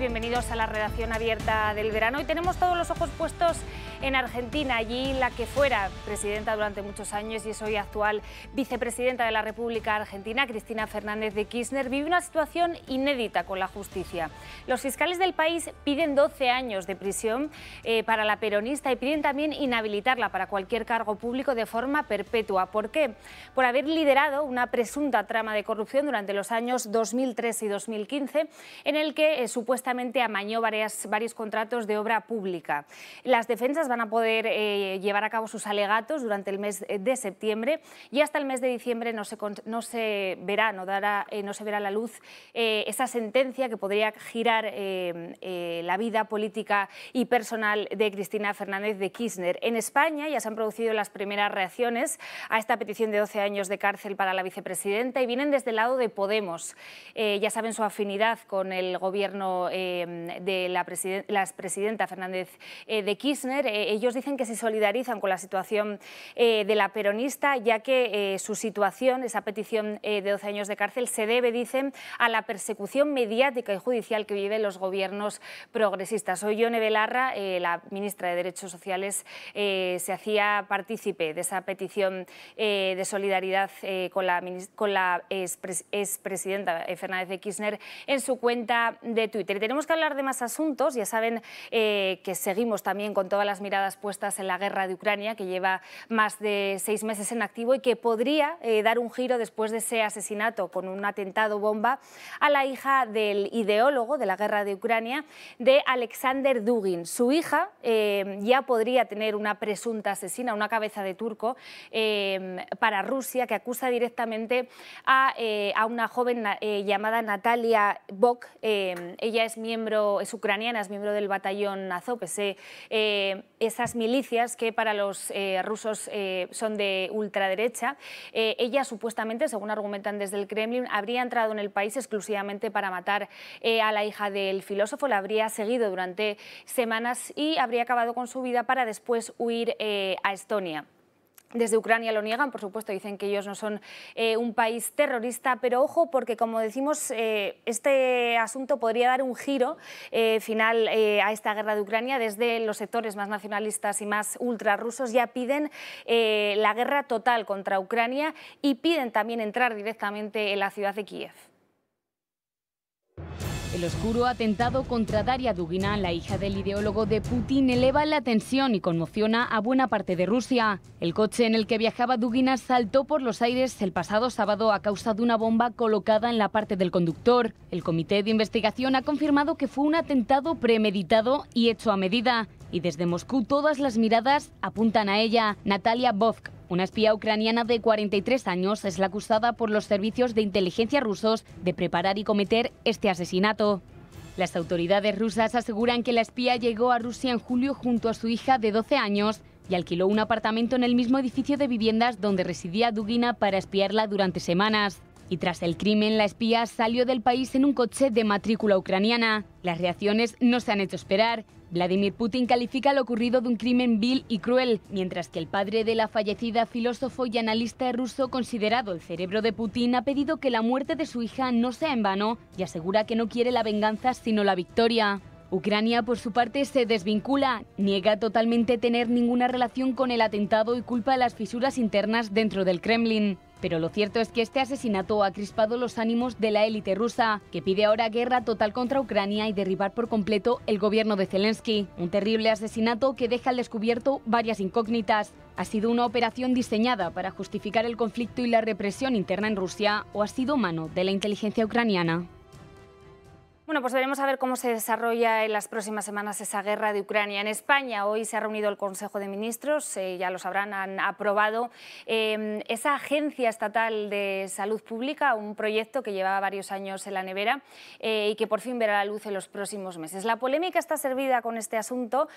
bienvenidos a la redacción abierta del verano. Y tenemos todos los ojos puestos en Argentina. Allí la que fuera presidenta durante muchos años y es hoy actual vicepresidenta de la República Argentina, Cristina Fernández de Kirchner, vive una situación inédita con la justicia. Los fiscales del país piden 12 años de prisión para la peronista y piden también inhabilitarla para cualquier cargo público de forma perpetua. ¿Por qué? Por haber liderado una presunta trama de corrupción durante los años 2003 y 2015, en el que supuestamente amañó varios contratos de obra pública. Las defensas van a poder llevar a cabo sus alegatos durante el mes de septiembre y hasta el mes de diciembre no se verá a la luz esa sentencia que podría girar la vida política y personal de Cristina Fernández de Kirchner. En España ya se han producido las primeras reacciones a esta petición de 12 años de cárcel para la vicepresidenta y vienen desde el lado de Podemos. Ya saben su afinidad con el gobierno de la expresidenta Fernández de Kirchner. Ellos dicen que se solidarizan con la situación de la peronista, ya que su situación, esa petición de 12 años de cárcel, se debe, dicen, a la persecución mediática y judicial que viven los gobiernos progresistas. Hoy Yone Belarra, la ministra de Derechos Sociales, se hacía partícipe de esa petición de solidaridad con la expresidenta Fernández de Kirchner en su cuenta de Twitter. Y tenemos que hablar de más asuntos. Ya saben que seguimos también con todas las miradas puestas en la guerra de Ucrania, que lleva más de 6 meses en activo y que podría dar un giro después de ese asesinato con un atentado bomba a la hija del ideólogo de la guerra de Ucrania, de Alexander Dugin. Su hija ya podría tener una presunta asesina, una cabeza de turco para Rusia, que acusa directamente a una joven llamada Natalia Bok. Ella es ucraniana, es miembro del batallón Azov, esas milicias que para los rusos son de ultraderecha. Ella supuestamente, según argumentan desde el Kremlin, habría entrado en el país exclusivamente para matar a la hija del filósofo, la habría seguido durante semanas y habría acabado con su vida para después huir a Estonia. Desde Ucrania lo niegan, por supuesto, dicen que ellos no son un país terrorista, pero ojo porque, como decimos, este asunto podría dar un giro final a esta guerra de Ucrania. Desde los sectores más nacionalistas y más ultrarrusos ya piden la guerra total contra Ucrania y piden también entrar directamente en la ciudad de Kiev. El oscuro atentado contra Daria Dugina, la hija del ideólogo de Putin, eleva la tensión y conmociona a buena parte de Rusia. El coche en el que viajaba Dugina saltó por los aires el pasado sábado a causa de una bomba colocada en la parte del conductor. El comité de investigación ha confirmado que fue un atentado premeditado y hecho a medida. Y desde Moscú todas las miradas apuntan a ella. Natalia Bok, una espía ucraniana de 43 años, es la acusada por los servicios de inteligencia rusos de preparar y cometer este asesinato. Las autoridades rusas aseguran que la espía llegó a Rusia en julio junto a su hija de 12 años y alquiló un apartamento en el mismo edificio de viviendas donde residía Dugina para espiarla durante semanas. Y tras el crimen, la espía salió del país en un coche de matrícula ucraniana. Las reacciones no se han hecho esperar. Vladimir Putin califica lo ocurrido de un crimen vil y cruel, mientras que el padre de la fallecida filósofo y analista ruso, considerado el cerebro de Putin, ha pedido que la muerte de su hija no sea en vano y asegura que no quiere la venganza sino la victoria. Ucrania, por su parte, se desvincula, niega totalmente tener ninguna relación con el atentado y culpa las fisuras internas dentro del Kremlin. Pero lo cierto es que este asesinato ha crispado los ánimos de la élite rusa, que pide ahora guerra total contra Ucrania y derribar por completo el gobierno de Zelensky. Un terrible asesinato que deja al descubierto varias incógnitas. ¿Ha sido una operación diseñada para justificar el conflicto y la represión interna en Rusia o ha sido mano de la inteligencia ucraniana? Bueno, pues veremos a ver cómo se desarrolla en las próximas semanas esa guerra de Ucrania. En España hoy se ha reunido el Consejo de Ministros, ya lo sabrán, han aprobado esa Agencia Estatal de Salud Pública, un proyecto que llevaba varios años en la nevera y que por fin verá la luz en los próximos meses. La polémica está servida con este asunto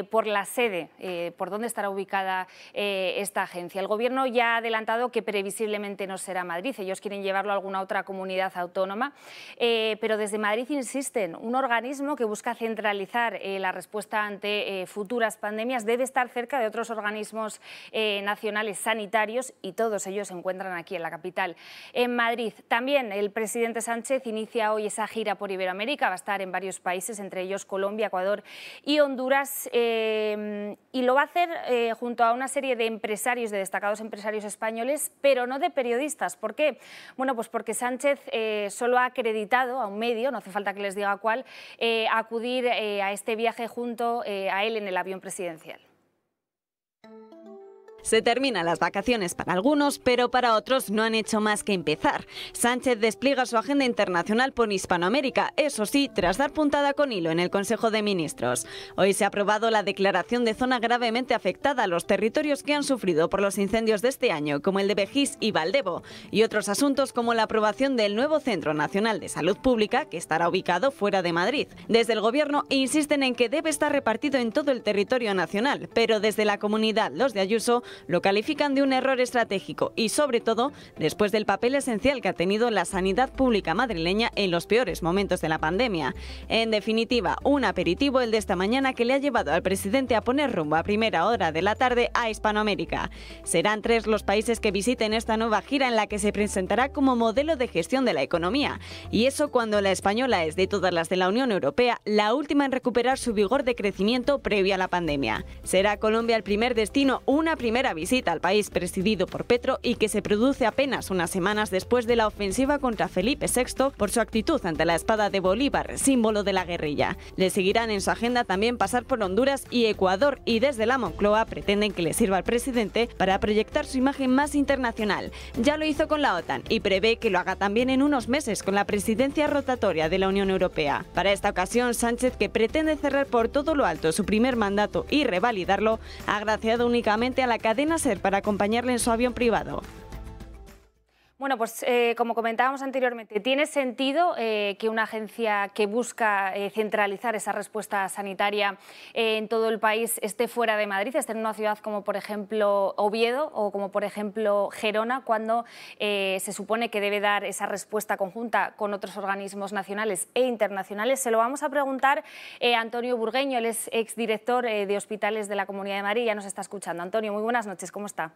por la sede, por dónde estará ubicada esta agencia. El Gobierno ya ha adelantado que previsiblemente no será Madrid, ellos quieren llevarlo a alguna otra comunidad autónoma, pero desde Madrid Madrid insisten, un organismo que busca centralizar la respuesta ante futuras pandemias debe estar cerca de otros organismos nacionales sanitarios y todos ellos se encuentran aquí en la capital, en Madrid. También el presidente Sánchez inicia hoy esa gira por Iberoamérica, va a estar en varios países, entre ellos Colombia, Ecuador y Honduras, y lo va a hacer junto a una serie de empresarios, de destacados empresarios españoles, pero no de periodistas. ¿Por qué? Bueno, pues porque Sánchez solo ha acreditado a un medio, no hace falta que les diga cuál, acudir a este viaje junto a él en el avión presidencial. Se terminan las vacaciones para algunos, pero para otros no han hecho más que empezar. Sánchez despliega su agenda internacional por Hispanoamérica, eso sí, tras dar puntada con hilo en el Consejo de Ministros. Hoy se ha aprobado la declaración de zona gravemente afectada a los territorios que han sufrido por los incendios de este año, como el de Begís y Valdevo, y otros asuntos como la aprobación del nuevo Centro Nacional de Salud Pública, que estará ubicado fuera de Madrid. Desde el Gobierno insisten en que debe estar repartido en todo el territorio nacional, pero desde la comunidad, los de Ayuso, lo califican de un error estratégico y, sobre todo, después del papel esencial que ha tenido la sanidad pública madrileña en los peores momentos de la pandemia. En definitiva, un aperitivo el de esta mañana que le ha llevado al presidente a poner rumbo a primera hora de la tarde a Hispanoamérica. Serán 3 los países que visiten esta nueva gira en la que se presentará como modelo de gestión de la economía. Y eso cuando la española es, de todas las de la Unión Europea, la última en recuperar su vigor de crecimiento previo a la pandemia. Será Colombia el primer destino, una primera visita al país presidido por Petro y que se produce apenas unas semanas después de la ofensiva contra Felipe VI por su actitud ante la espada de Bolívar, símbolo de la guerrilla. Le seguirán en su agenda también pasar por Honduras y Ecuador, y desde la Moncloa pretenden que le sirva al presidente para proyectar su imagen más internacional. Ya lo hizo con la OTAN y prevé que lo haga también en unos meses con la presidencia rotatoria de la Unión Europea. Para esta ocasión, Sánchez, que pretende cerrar por todo lo alto su primer mandato y revalidarlo, ha agraciado únicamente a la cadena SER para acompañarle en su avión privado. Bueno, pues como comentábamos anteriormente, ¿tiene sentido que una agencia que busca centralizar esa respuesta sanitaria en todo el país esté fuera de Madrid, esté en una ciudad como por ejemplo Oviedo o como por ejemplo Gerona, cuando se supone que debe dar esa respuesta conjunta con otros organismos nacionales e internacionales? Se lo vamos a preguntar a Antonio Burgueño, él es exdirector de Hospitales de la Comunidad de Madrid, ya nos está escuchando. Antonio, muy buenas noches, ¿cómo está?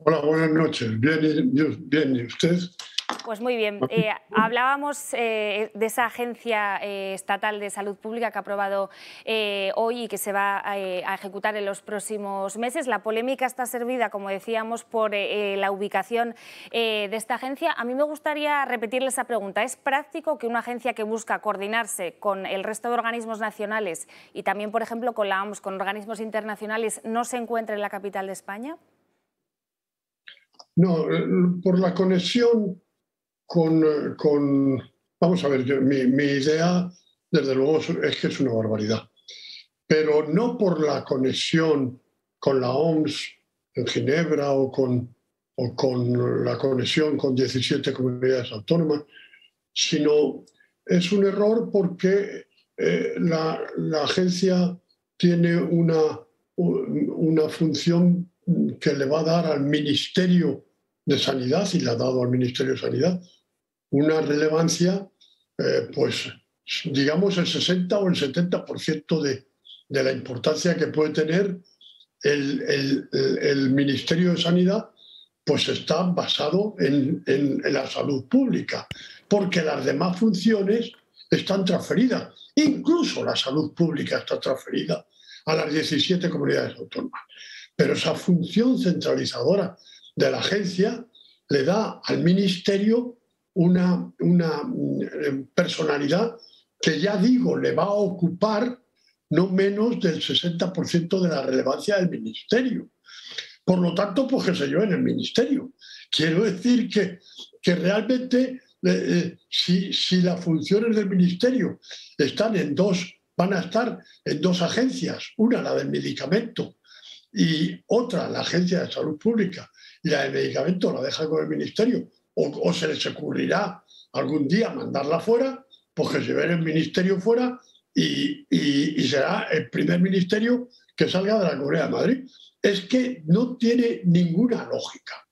Hola, buenas noches. Bien, ¿y usted? Pues muy bien. Hablábamos de esa agencia estatal de salud pública que ha aprobado hoy y que se va a ejecutar en los próximos meses. La polémica está servida, como decíamos, por la ubicación de esta agencia. A mí me gustaría repetirle esa pregunta. ¿Es práctico que una agencia que busca coordinarse con el resto de organismos nacionales y también, por ejemplo, con la OMS, con organismos internacionales, no se encuentre en la capital de España? No, por la conexión con vamos a ver, mi idea, desde luego, es que es una barbaridad, pero no por la conexión con la OMS en Ginebra o con la conexión con 17 comunidades autónomas, sino es un error porque la agencia tiene una función que le va a dar al Ministerio de Sanidad, y le ha dado al Ministerio de Sanidad, una relevancia, pues digamos el 60 o el 70% de la importancia que puede tener el Ministerio de Sanidad, pues está basado en la salud pública, porque las demás funciones están transferidas, incluso la salud pública está transferida a las 17 comunidades autónomas. Pero esa función centralizadora de la agencia le da al Ministerio una personalidad que, ya digo, le va a ocupar no menos del 60% de la relevancia del Ministerio. Por lo tanto, pues qué sé yo, en el Ministerio. Quiero decir que realmente si las funciones del Ministerio van a estar en dos agencias, una la del medicamento y otra la Agencia de Salud Pública, y la de medicamentos la deja con el Ministerio, o se les ocurrirá algún día mandarla fuera, pues que se ve el Ministerio fuera y será el primer ministerio que salga de la Comunidad de Madrid. Es que no tiene ninguna lógica.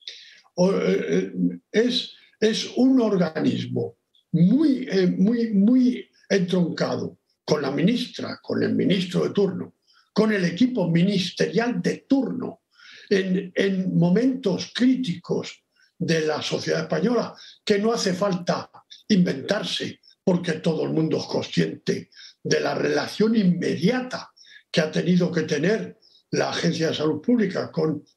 Es un organismo muy entroncado con la ministra, con el ministro de turno, con el equipo ministerial de turno, en momentos críticos de la sociedad española, que no hace falta inventarse, porque todo el mundo es consciente de la relación inmediata que ha tenido que tener la Agencia de Salud Pública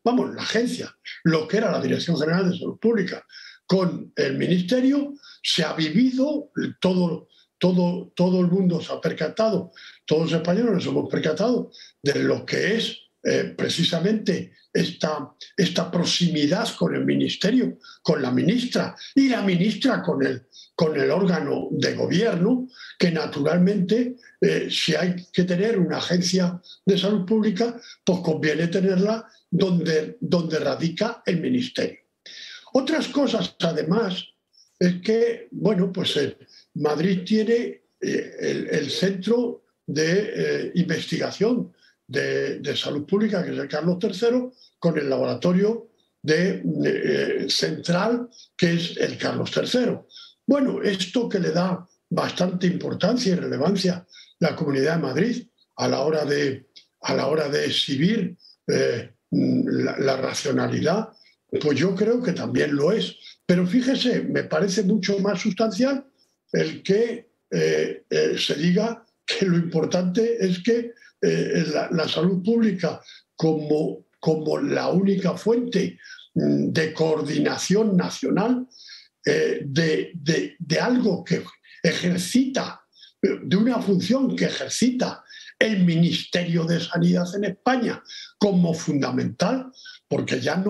la agencia, lo que era la Dirección General de Salud Pública, con el Ministerio. Se ha vivido, todo el mundo se ha percatado, todos los españoles nos hemos percatado de lo que es precisamente esta proximidad con el Ministerio, con la ministra, y la ministra con el órgano de gobierno, que naturalmente, si hay que tener una agencia de salud pública, pues conviene tenerla donde radica el Ministerio. Otras cosas, además, es que, Madrid tiene el Centro de Investigación de Salud Pública, que es el Carlos III, con el laboratorio central, que es el Carlos III. Bueno, esto que le da bastante importancia y relevancia la Comunidad de Madrid a la hora de exhibir la racionalidad, pues yo creo que también lo es. Pero fíjese, me parece mucho más sustancial el que se diga que lo importante es que la salud pública como la única fuente de coordinación nacional de algo que ejercita, de una función que ejercita el Ministerio de Sanidad en España como fundamental, porque ya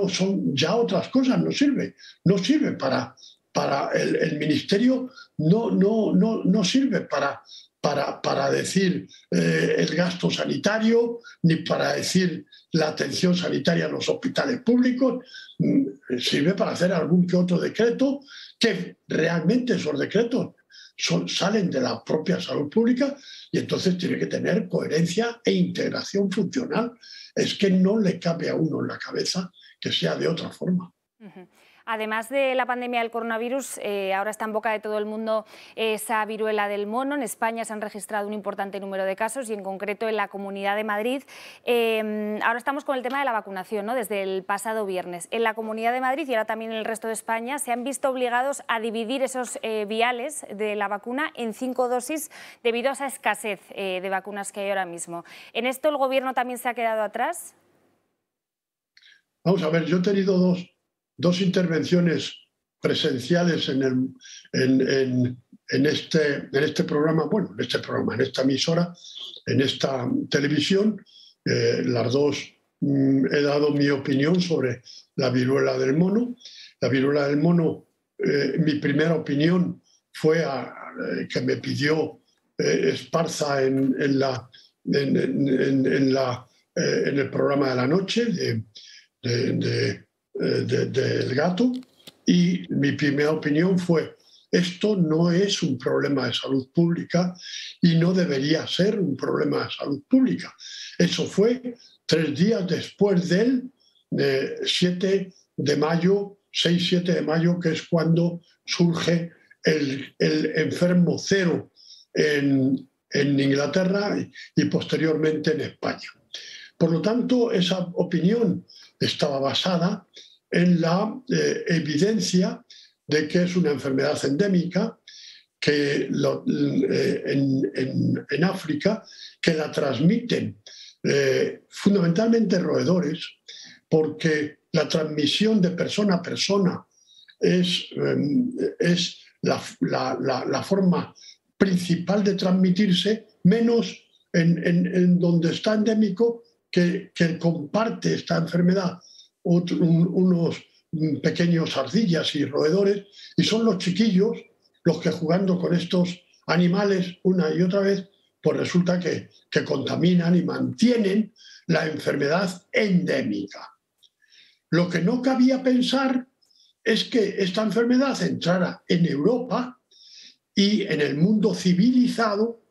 otras cosas no sirve para el Ministerio, no sirve para decir el gasto sanitario, ni para decir la atención sanitaria en los hospitales públicos. Sirve para hacer algún que otro decreto, que realmente esos decretos salen de la propia salud pública, y entonces tiene que tener coherencia e integración funcional. Es que no le cabe a uno en la cabeza que sea de otra forma. Además de la pandemia del coronavirus, ahora está en boca de todo el mundo esa viruela del mono. En España se han registrado un importante número de casos, y en concreto en la Comunidad de Madrid. Ahora estamos con el tema de la vacunación, ¿no? Desde el pasado viernes. En la Comunidad de Madrid y ahora también en el resto de España se han visto obligados a dividir esos viales de la vacuna en 5 dosis debido a esa escasez de vacunas que hay ahora mismo. ¿En esto el Gobierno también se ha quedado atrás? Vamos a ver, yo he tenido dos intervenciones presenciales en este programa, en esta emisora, en esta televisión. Las dos he dado mi opinión sobre la viruela del mono. La viruela del mono, mi primera opinión fue que me pidió Esparza en el programa de la noche del gato, y mi primera opinión fue: esto no es un problema de salud pública y no debería ser un problema de salud pública. Eso fue 3 días después del 7 de mayo, 6-7 de mayo, que es cuando surge el enfermo cero en Inglaterra y posteriormente en España. Por lo tanto, esa opinión estaba basada en la evidencia de que es una enfermedad endémica que en África, que la transmiten fundamentalmente roedores, porque la transmisión de persona a persona es la forma principal de transmitirse, menos en donde está endémico, que comparte esta enfermedad unos pequeños ardillas y roedores, y son los chiquillos los que, jugando con estos animales una y otra vez, pues resulta que contaminan y mantienen la enfermedad endémica. Lo que no cabía pensar es que esta enfermedad entrara en Europa y en el mundo civilizado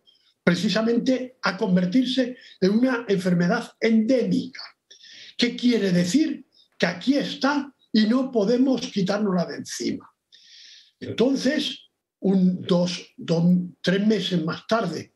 precisamente a convertirse en una enfermedad endémica. ¿Qué quiere decir? Que aquí está y no podemos quitárnosla de encima. Entonces, 3 meses más tarde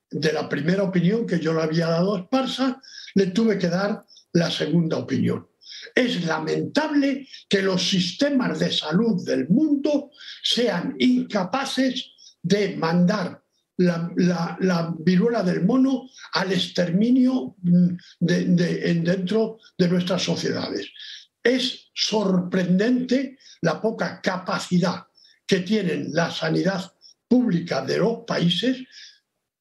de la primera opinión que yo le había dado a Esparza, le tuve que dar la segunda opinión. Es lamentable que los sistemas de salud del mundo sean incapaces de mandar la viruela del mono al exterminio dentro de nuestras sociedades. Es sorprendente la poca capacidad que tienen la sanidad pública de los países.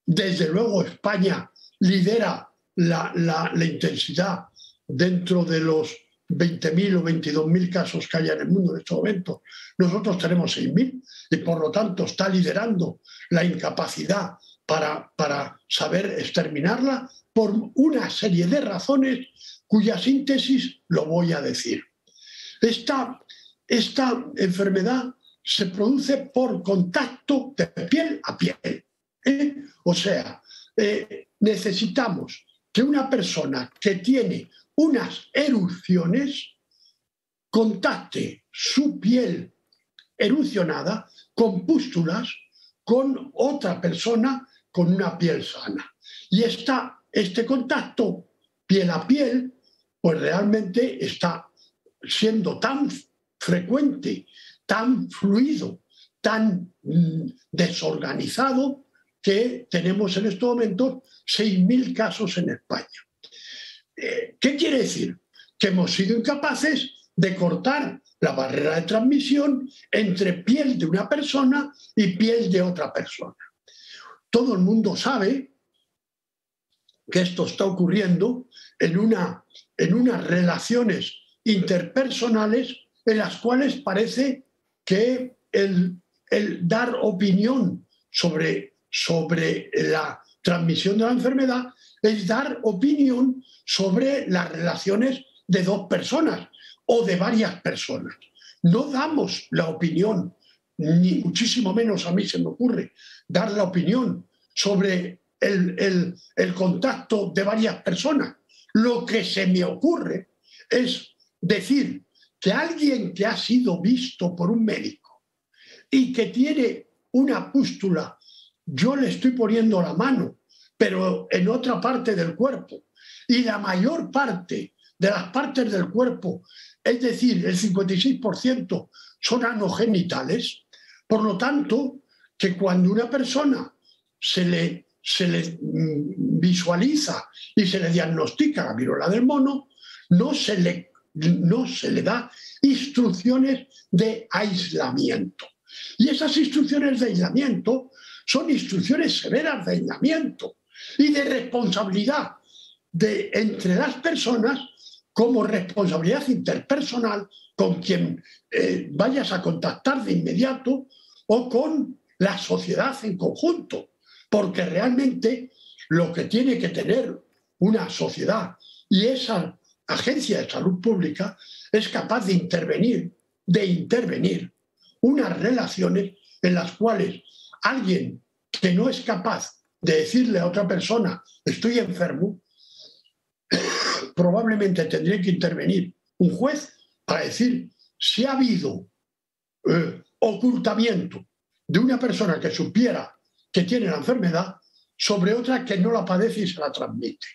Desde luego España lidera la intensidad dentro de los 20.000 o 22.000 casos que hay en el mundo en este momento. Nosotros tenemos 6.000 y por lo tanto está liderando la incapacidad para saber exterminarla por una serie de razones cuya síntesis lo voy a decir. Esta enfermedad se produce por contacto de piel a piel. O sea, necesitamos que una persona que tiene unas erupciones contacte su piel erupcionada con pústulas con otra persona con una piel sana. Y este contacto piel a piel, pues realmente está siendo tan frecuente, tan fluido, tan desorganizado, que tenemos en estos momentos 6.000 casos en España. ¿Qué quiere decir? Que hemos sido incapaces de cortar la barrera de transmisión entre piel de una persona y piel de otra persona. Todo el mundo sabe que esto está ocurriendo en unas relaciones interpersonales en las cuales parece que el dar opinión sobre la transmisión de la enfermedad es dar opinión sobre las relaciones de dos personas o de varias personas. No damos la opinión, ni muchísimo menos a mí se me ocurre dar la opinión sobre el contacto de varias personas. Lo que se me ocurre es decir que alguien que ha sido visto por un médico y que tiene una pústula, yo le estoy poniendo la mano, pero en otra parte del cuerpo, y la mayor parte de las partes del cuerpo, es decir, el 56% son anogenitales. Por lo tanto, que cuando una persona se le visualiza y se le diagnostica la viruela del mono, no se le da instrucciones de aislamiento. Y esas instrucciones de aislamiento son instrucciones severas de aislamiento y de responsabilidad entre las personas, como responsabilidad interpersonal con quien vayas a contactar de inmediato o con la sociedad en conjunto, porque realmente lo que tiene que tener una sociedad y esa agencia de salud pública es capaz de intervenir unas relaciones en las cuales alguien que no es capaz de decirle a otra persona estoy enfermo, probablemente tendría que intervenir un juez para decir si ha habido ocultamiento de una persona que supiera que tiene la enfermedad sobre otra que no la padece y se la transmite.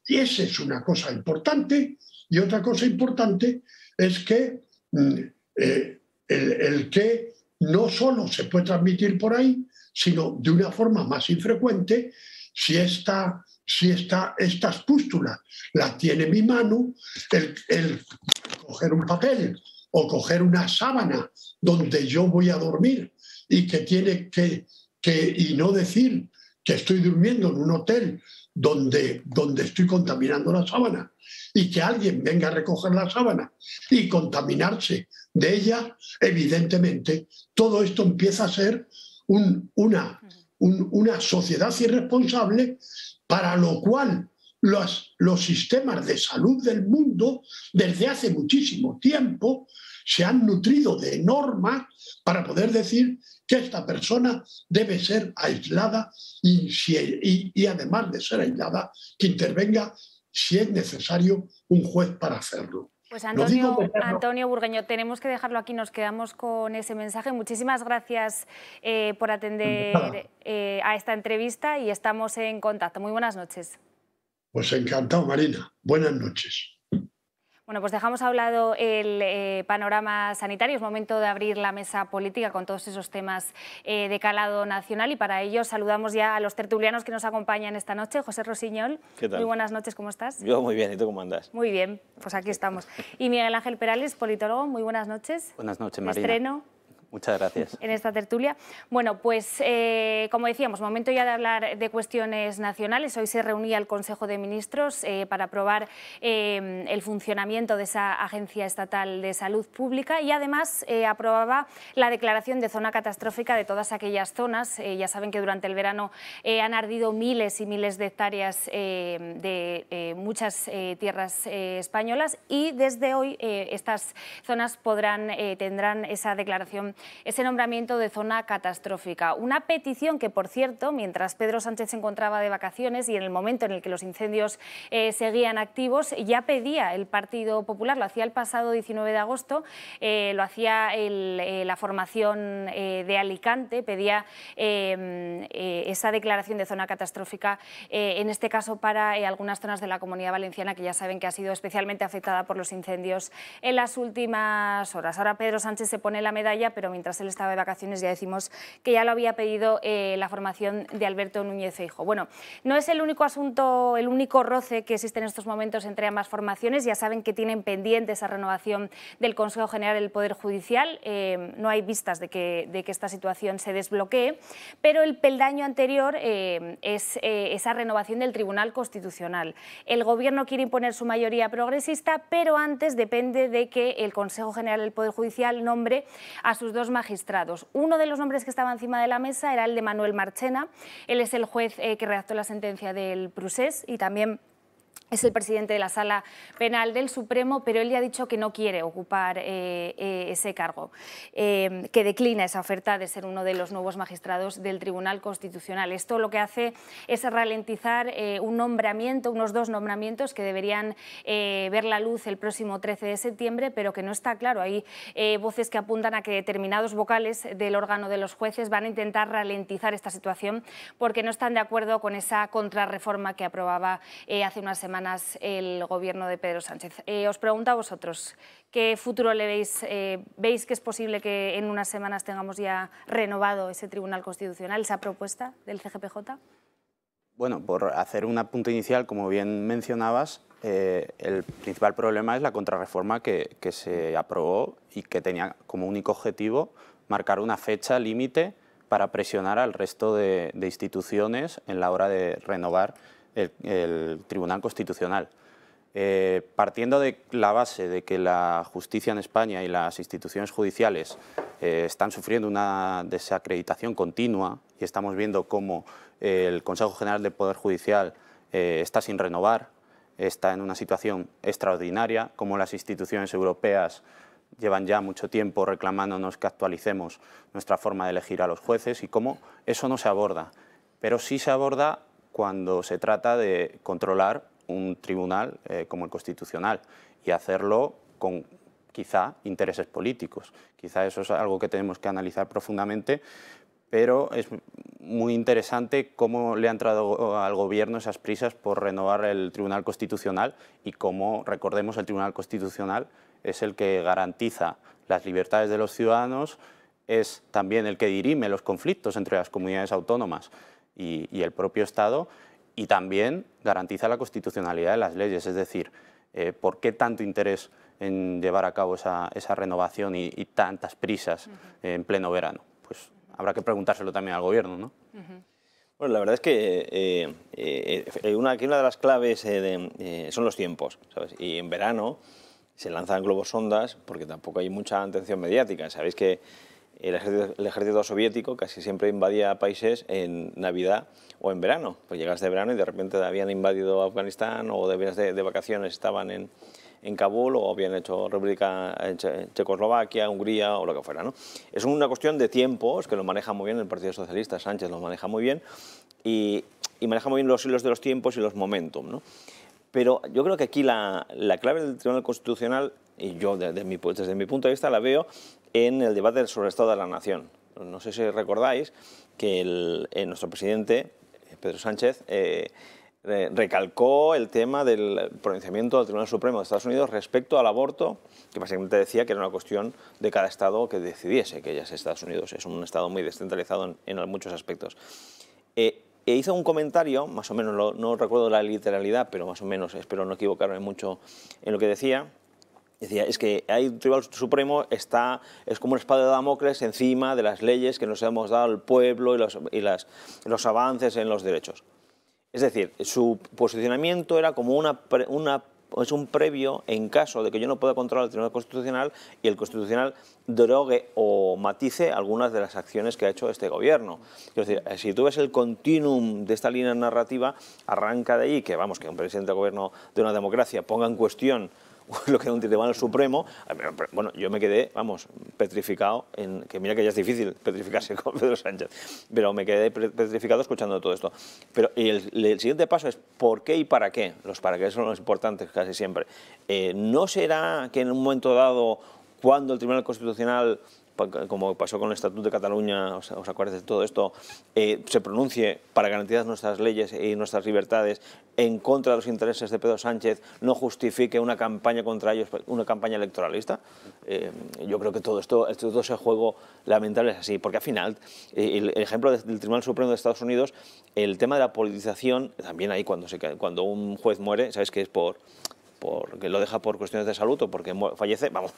Y esa es una cosa importante. Y otra cosa importante es que el que no solo se puede transmitir por ahí, sino de una forma más infrecuente, si estas pústulas las tiene en mi mano, el coger un papel o coger una sábana donde yo voy a dormir y que tiene y no decir que estoy durmiendo en un hotel donde estoy contaminando la sábana y que alguien venga a recoger la sábana y contaminarse de ella, evidentemente todo esto empieza a ser una sociedad irresponsable, para lo cual los sistemas de salud del mundo desde hace muchísimo tiempo se han nutrido de normas para poder decir que esta persona debe ser aislada y además de ser aislada, que intervenga si es necesario un juez para hacerlo. Pues Antonio Burgueño, tenemos que dejarlo aquí, nos quedamos con ese mensaje. Muchísimas gracias por atender a esta entrevista y estamos en contacto. Muy buenas noches. Pues encantado, Marina. Buenas noches. Bueno, pues dejamos a un lado el panorama sanitario. Es momento de abrir la mesa política con todos esos temas de calado nacional y para ello saludamos ya a los tertulianos que nos acompañan esta noche. José Rosiñol, ¿qué tal? Muy buenas noches, ¿cómo estás? Yo muy bien, ¿y tú cómo andas? Muy bien, pues aquí estamos. Y Miguel Ángel Perales, politólogo, muy buenas noches. Buenas noches, Marina. Estreno. Muchas gracias. En esta tertulia. Bueno, pues como decíamos, momento ya de hablar de cuestiones nacionales. Hoy se reunía el Consejo de Ministros para aprobar el funcionamiento de esa Agencia Estatal de Salud Pública y además aprobaba la declaración de zona catastrófica de todas aquellas zonas. Ya saben que durante el verano han ardido miles y miles de hectáreas de muchas tierras españolas y desde hoy estas zonas tendrán esa declaración, ese nombramiento de zona catastrófica. Una petición que, por cierto, mientras Pedro Sánchez se encontraba de vacaciones y en el momento en el que los incendios seguían activos, ya pedía el Partido Popular, lo hacía el pasado 19 de agosto, lo hacía la formación de Alicante, pedía esa declaración de zona catastrófica, en este caso para algunas zonas de la Comunidad Valenciana que ya saben que ha sido especialmente afectada por los incendios en las últimas horas. Ahora Pedro Sánchez se pone la medalla, pero mientras él estaba de vacaciones ya decimos que ya lo había pedido la formación de Alberto Núñez Feijóo. Bueno, no es el único asunto, el único roce que existe en estos momentos entre ambas formaciones. Ya saben que tienen pendiente esa renovación del Consejo General del Poder Judicial. No hay vistas de que esta situación se desbloquee, pero el peldaño anterior es esa renovación del Tribunal Constitucional. El Gobierno quiere imponer su mayoría progresista, pero antes depende de que el Consejo General del Poder Judicial nombre a sus dos magistrados. Uno de los nombres que estaba encima de la mesa era el de Manuel Marchena. Él es el juez que redactó la sentencia del Procés y también es el presidente de la Sala Penal del Supremo, pero él ya ha dicho que no quiere ocupar ese cargo, que declina esa oferta de ser uno de los nuevos magistrados del Tribunal Constitucional. Esto lo que hace es ralentizar un nombramiento, unos dos nombramientos que deberían ver la luz el próximo 13 de septiembre, pero que no está claro. Hay voces que apuntan a que determinados vocales del órgano de los jueces van a intentar ralentizar esta situación porque no están de acuerdo con esa contrarreforma que aprobaba hace unas semanas el Gobierno de Pedro Sánchez. Os pregunto a vosotros, ¿qué futuro le veis? ¿Veis que es posible que en unas semanas tengamos ya renovado ese Tribunal Constitucional, esa propuesta del CGPJ? Bueno, por hacer un apunte inicial, como bien mencionabas, el principal problema es la contrarreforma que se aprobó y que tenía como único objetivo marcar una fecha límite para presionar al resto de instituciones en la hora de renovar el Tribunal Constitucional. Partiendo de la base de que la justicia en España y las instituciones judiciales están sufriendo una desacreditación continua y estamos viendo cómo el Consejo General del Poder Judicial está sin renovar, está en una situación extraordinaria, cómo las instituciones europeas llevan ya mucho tiempo reclamándonos que actualicemos nuestra forma de elegir a los jueces y cómo eso no se aborda, pero sí se aborda cuando se trata de controlar un tribunal como el Constitucional y hacerlo con quizá intereses políticos. Quizá eso es algo que tenemos que analizar profundamente, pero es muy interesante cómo le ha entrado al Gobierno esas prisas por renovar el Tribunal Constitucional y cómo, recordemos, el Tribunal Constitucional es el que garantiza las libertades de los ciudadanos, es también el que dirime los conflictos entre las comunidades autónomas y el propio Estado, y también garantiza la constitucionalidad de las leyes. Es decir, ¿por qué tanto interés en llevar a cabo esa renovación y tantas prisas en pleno verano? Pues habrá que preguntárselo también al Gobierno, ¿no? Bueno, la verdad es que una de las claves son los tiempos, ¿sabes? Y en verano se lanzan globos sondas porque tampoco hay mucha atención mediática. Sabéis que el ejército soviético casi siempre invadía países en Navidad o en verano. Pues llegas de verano y de repente habían invadido Afganistán o de vacaciones estaban en Kabul o habían hecho República en Checoslovaquia, Hungría o lo que fuera, ¿no? Es una cuestión de tiempos que lo maneja muy bien el Partido Socialista, Sánchez lo maneja muy bien y maneja muy bien los hilos de los tiempos y los momentum, ¿no? Pero yo creo que aquí la clave del Tribunal Constitucional, y yo desde mi punto de vista la veo en el debate sobre el Estado de la Nación. No sé si recordáis que nuestro presidente, Pedro Sánchez, recalcó el tema del pronunciamiento del Tribunal Supremo de Estados Unidos respecto al aborto, que básicamente decía que era una cuestión de cada Estado que decidiese, que ya es Estados Unidos, es un Estado muy descentralizado en muchos aspectos. Hizo un comentario, más o menos, no recuerdo la literalidad, pero más o menos, espero no equivocarme mucho en lo que decía. Decía, es que hay un Tribunal Supremo, es como una espada de Damocles encima de las leyes que nos hemos dado al pueblo y los avances en los derechos. Es decir, su posicionamiento era como es un previo en caso de que yo no pueda controlar el Tribunal Constitucional y el Constitucional derogue o matice algunas de las acciones que ha hecho este gobierno. Es decir, si tú ves el continuum de esta línea narrativa, arranca de ahí que, vamos, que un presidente de gobierno de una democracia ponga en cuestión lo que es un Tribunal Supremo. Bueno, yo me quedé, vamos, petrificado, que mira que ya es difícil petrificarse con Pedro Sánchez, pero me quedé petrificado escuchando todo esto. Pero el siguiente paso es ¿por qué y para qué? Los para qué son los importantes casi siempre. ¿No será que en un momento dado, cuando el Tribunal Constitucional, como pasó con el Estatuto de Cataluña, ¿os acordáis de todo esto?, se pronuncie para garantizar nuestras leyes y nuestras libertades en contra de los intereses de Pedro Sánchez, no justifique una campaña contra ellos, una campaña electoralista? Yo creo que todo ese juego lamentable es así, porque al final, el ejemplo del Tribunal Supremo de Estados Unidos, el tema de la politización, también ahí cuando un juez muere, ¿sabes qué es? Porque lo deja por cuestiones de salud o porque fallece, vamos,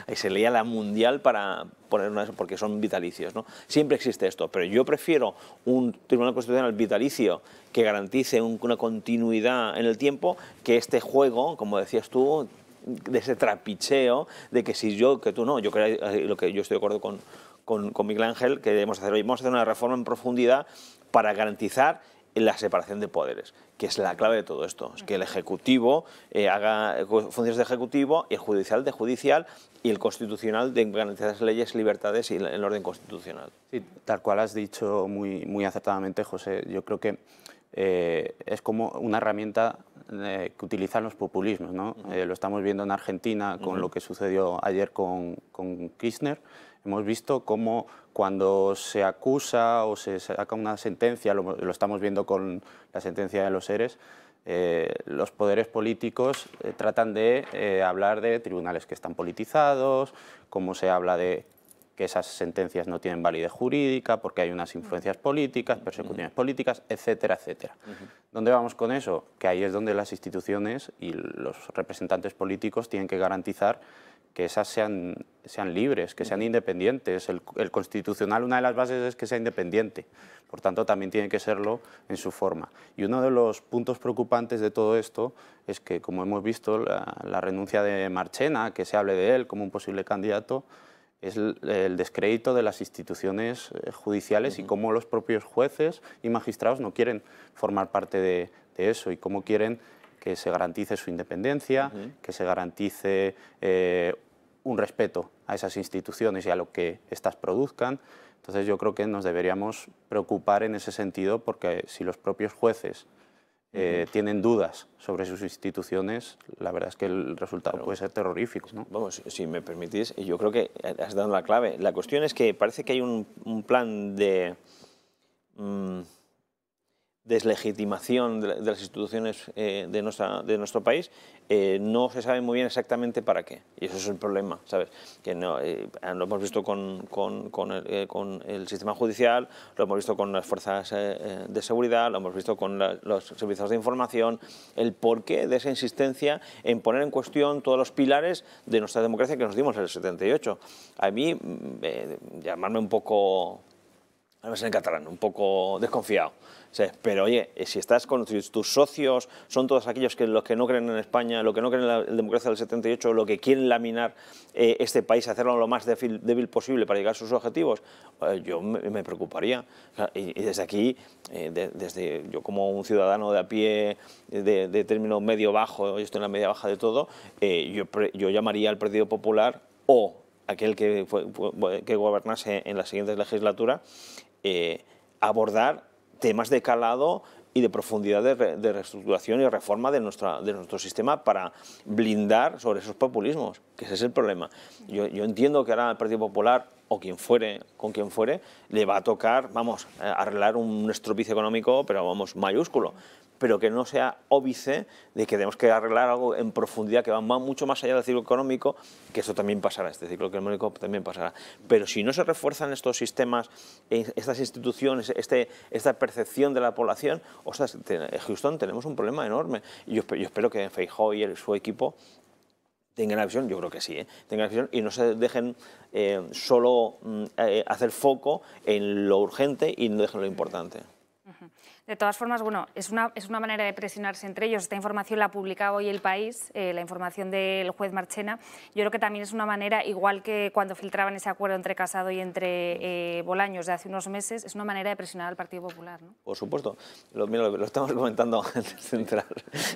ahí se leía la mundial para poner una de eso, porque son vitalicios, ¿no? Siempre existe esto, pero yo prefiero un Tribunal Constitucional vitalicio que garantice una continuidad en el tiempo que este juego, como decías tú, de ese trapicheo de que si yo, que tú no, yo creo lo que yo estoy de acuerdo con Miguel Ángel, que debemos hacer hoy, vamos a hacer una reforma en profundidad para garantizar la separación de poderes, que es la clave de todo esto, es que el Ejecutivo haga funciones de Ejecutivo y el Judicial de Judicial y el Constitucional de garantizar las leyes, libertades y el orden constitucional. Sí, tal cual has dicho muy acertadamente, José. Yo creo que es como una herramienta que utilizan los populismos, ¿no? Lo estamos viendo en Argentina con lo que sucedió ayer con Kirchner. Hemos visto cómo cuando se acusa o se saca una sentencia, lo estamos viendo con la sentencia de los ERES, los poderes políticos tratan de hablar de tribunales que están politizados, cómo se habla de que esas sentencias no tienen validez jurídica porque hay unas influencias políticas, persecuciones políticas, etcétera, etcétera. ¿Dónde vamos con eso? Que ahí es donde las instituciones y los representantes políticos tienen que garantizar que esas sean libres, que sean independientes. El Constitucional, una de las bases es que sea independiente, por tanto también tiene que serlo en su forma. Y uno de los puntos preocupantes de todo esto es que, como hemos visto, la renuncia de Marchena, que se hable de él como un posible candidato, es el descrédito de las instituciones judiciales y cómo los propios jueces y magistrados no quieren formar parte de eso y cómo quieren que se garantice su independencia, que se garantice un respeto a esas instituciones y a lo que éstas produzcan. Entonces yo creo que nos deberíamos preocupar en ese sentido, porque si los propios jueces tienen dudas sobre sus instituciones, la verdad es que el resultado puede ser terrorífico, ¿no? Vamos, si me permitís, yo creo que has dado la clave. La cuestión es que parece que hay un plan de deslegitimación de las instituciones de nuestro país. No se sabe muy bien exactamente para qué, y eso es el problema, ¿sabes? Que no, lo hemos visto con el sistema judicial, lo hemos visto con las fuerzas de seguridad, lo hemos visto con los servicios de información, el porqué de esa insistencia en poner en cuestión todos los pilares de nuestra democracia que nos dimos en el 78. A mí, llamarme un poco, en catalán, un poco desconfiado. Sí, pero oye, si estás con tus socios, son todos aquellos los que no creen en España, los que no creen en la democracia del 78, lo que quieren laminar este país, hacerlo lo más débil posible para llegar a sus objetivos, yo me preocuparía. Y desde aquí, desde yo como un ciudadano de a pie, de término medio-bajo, yo estoy en la media-baja de todo, yo llamaría al Partido Popular o aquel que gobernase en la siguiente legislatura, abordar temas de calado y de profundidad de reestructuración y reforma de nuestro sistema para blindar sobre esos populismos, que ese es el problema. Yo entiendo que ahora el Partido Popular o quien fuere, con quien fuere, le va a tocar, vamos, arreglar un estropicio económico, pero vamos, mayúsculo, pero que no sea óbice de que tenemos que arreglar algo en profundidad que va mucho más allá del ciclo económico, que eso también pasará, este ciclo económico también pasará. Pero si no se refuerzan estos sistemas, estas instituciones, esta percepción de la población, ostras, Houston, tenemos un problema enorme. Y yo espero que Feijóo y su equipo tengan la visión, yo creo que sí, tengan la visión y no se dejen solo hacer foco en lo urgente y no dejen lo importante. De todas formas, bueno, es una manera de presionarse entre ellos. Esta información la ha publicado hoy El País, la información del juez Marchena. Yo creo que también es una manera, igual que cuando filtraban ese acuerdo entre Casado y entre Bolaños de hace unos meses, es una manera de presionar al Partido Popular, ¿no? Por supuesto. Lo estamos comentando antes de entrar,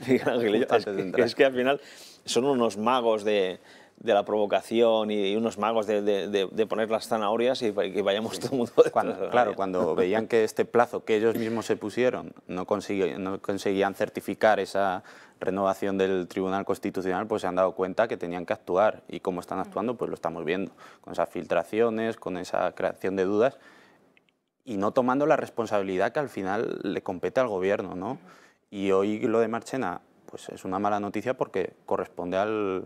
Miguel Ángel y yo. Es que al final son unos magos de la provocación y unos magos de poner las zanahorias y que vayamos todo el mundo Claro, cuando veían que este plazo que ellos mismos se pusieron no conseguían certificar esa renovación del Tribunal Constitucional, pues se han dado cuenta que tenían que actuar, y cómo están actuando pues lo estamos viendo, con esas filtraciones, con esa creación de dudas y no tomando la responsabilidad que al final le compete al gobierno, ¿no? Y hoy lo de Marchena pues es una mala noticia porque corresponde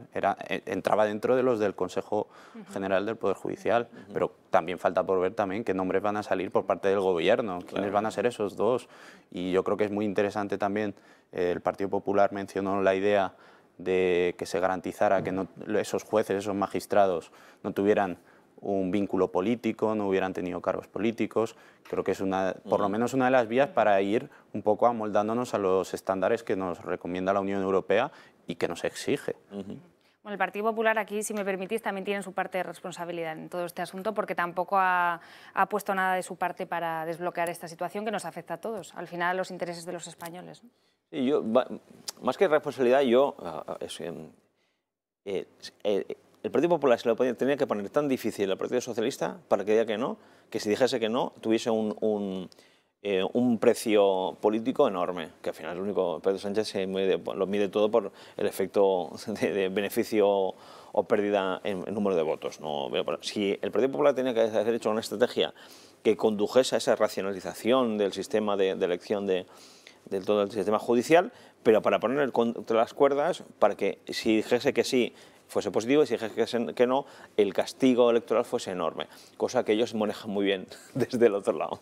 entraba dentro de los del Consejo General del Poder Judicial, pero también falta por ver también qué nombres van a salir por parte del gobierno, quiénes van a ser esos dos. Y yo creo que es muy interesante también, el Partido Popular mencionó la idea de que se garantizara que esos jueces, esos magistrados no tuvieran un vínculo político, no hubieran tenido cargos políticos. Creo que es por lo menos una de las vías para ir un poco amoldándonos a los estándares que nos recomienda la Unión Europea y que nos exige. Bueno, el Partido Popular aquí, si me permitís, también tiene su parte de responsabilidad en todo este asunto, porque tampoco ha puesto nada de su parte para desbloquear esta situación que nos afecta a todos, al final a los intereses de los españoles, ¿no? Sí, yo, más que responsabilidad, el Partido Popular se lo tenía que poner tan difícil al Partido Socialista para que diga que no, que si dijese que no, tuviese un precio político enorme, que al final el único Pedro Sánchez lo mide todo por el efecto de beneficio o pérdida en número de votos. No, si el Partido Popular tenía que haber hecho una estrategia que condujese a esa racionalización del sistema de elección de todo el sistema judicial, pero para poner contra las cuerdas, para que si dijese que sí, fuese positivo, y si dijese que no, el castigo electoral fuese enorme, cosa que ellos manejan muy bien desde el otro lado.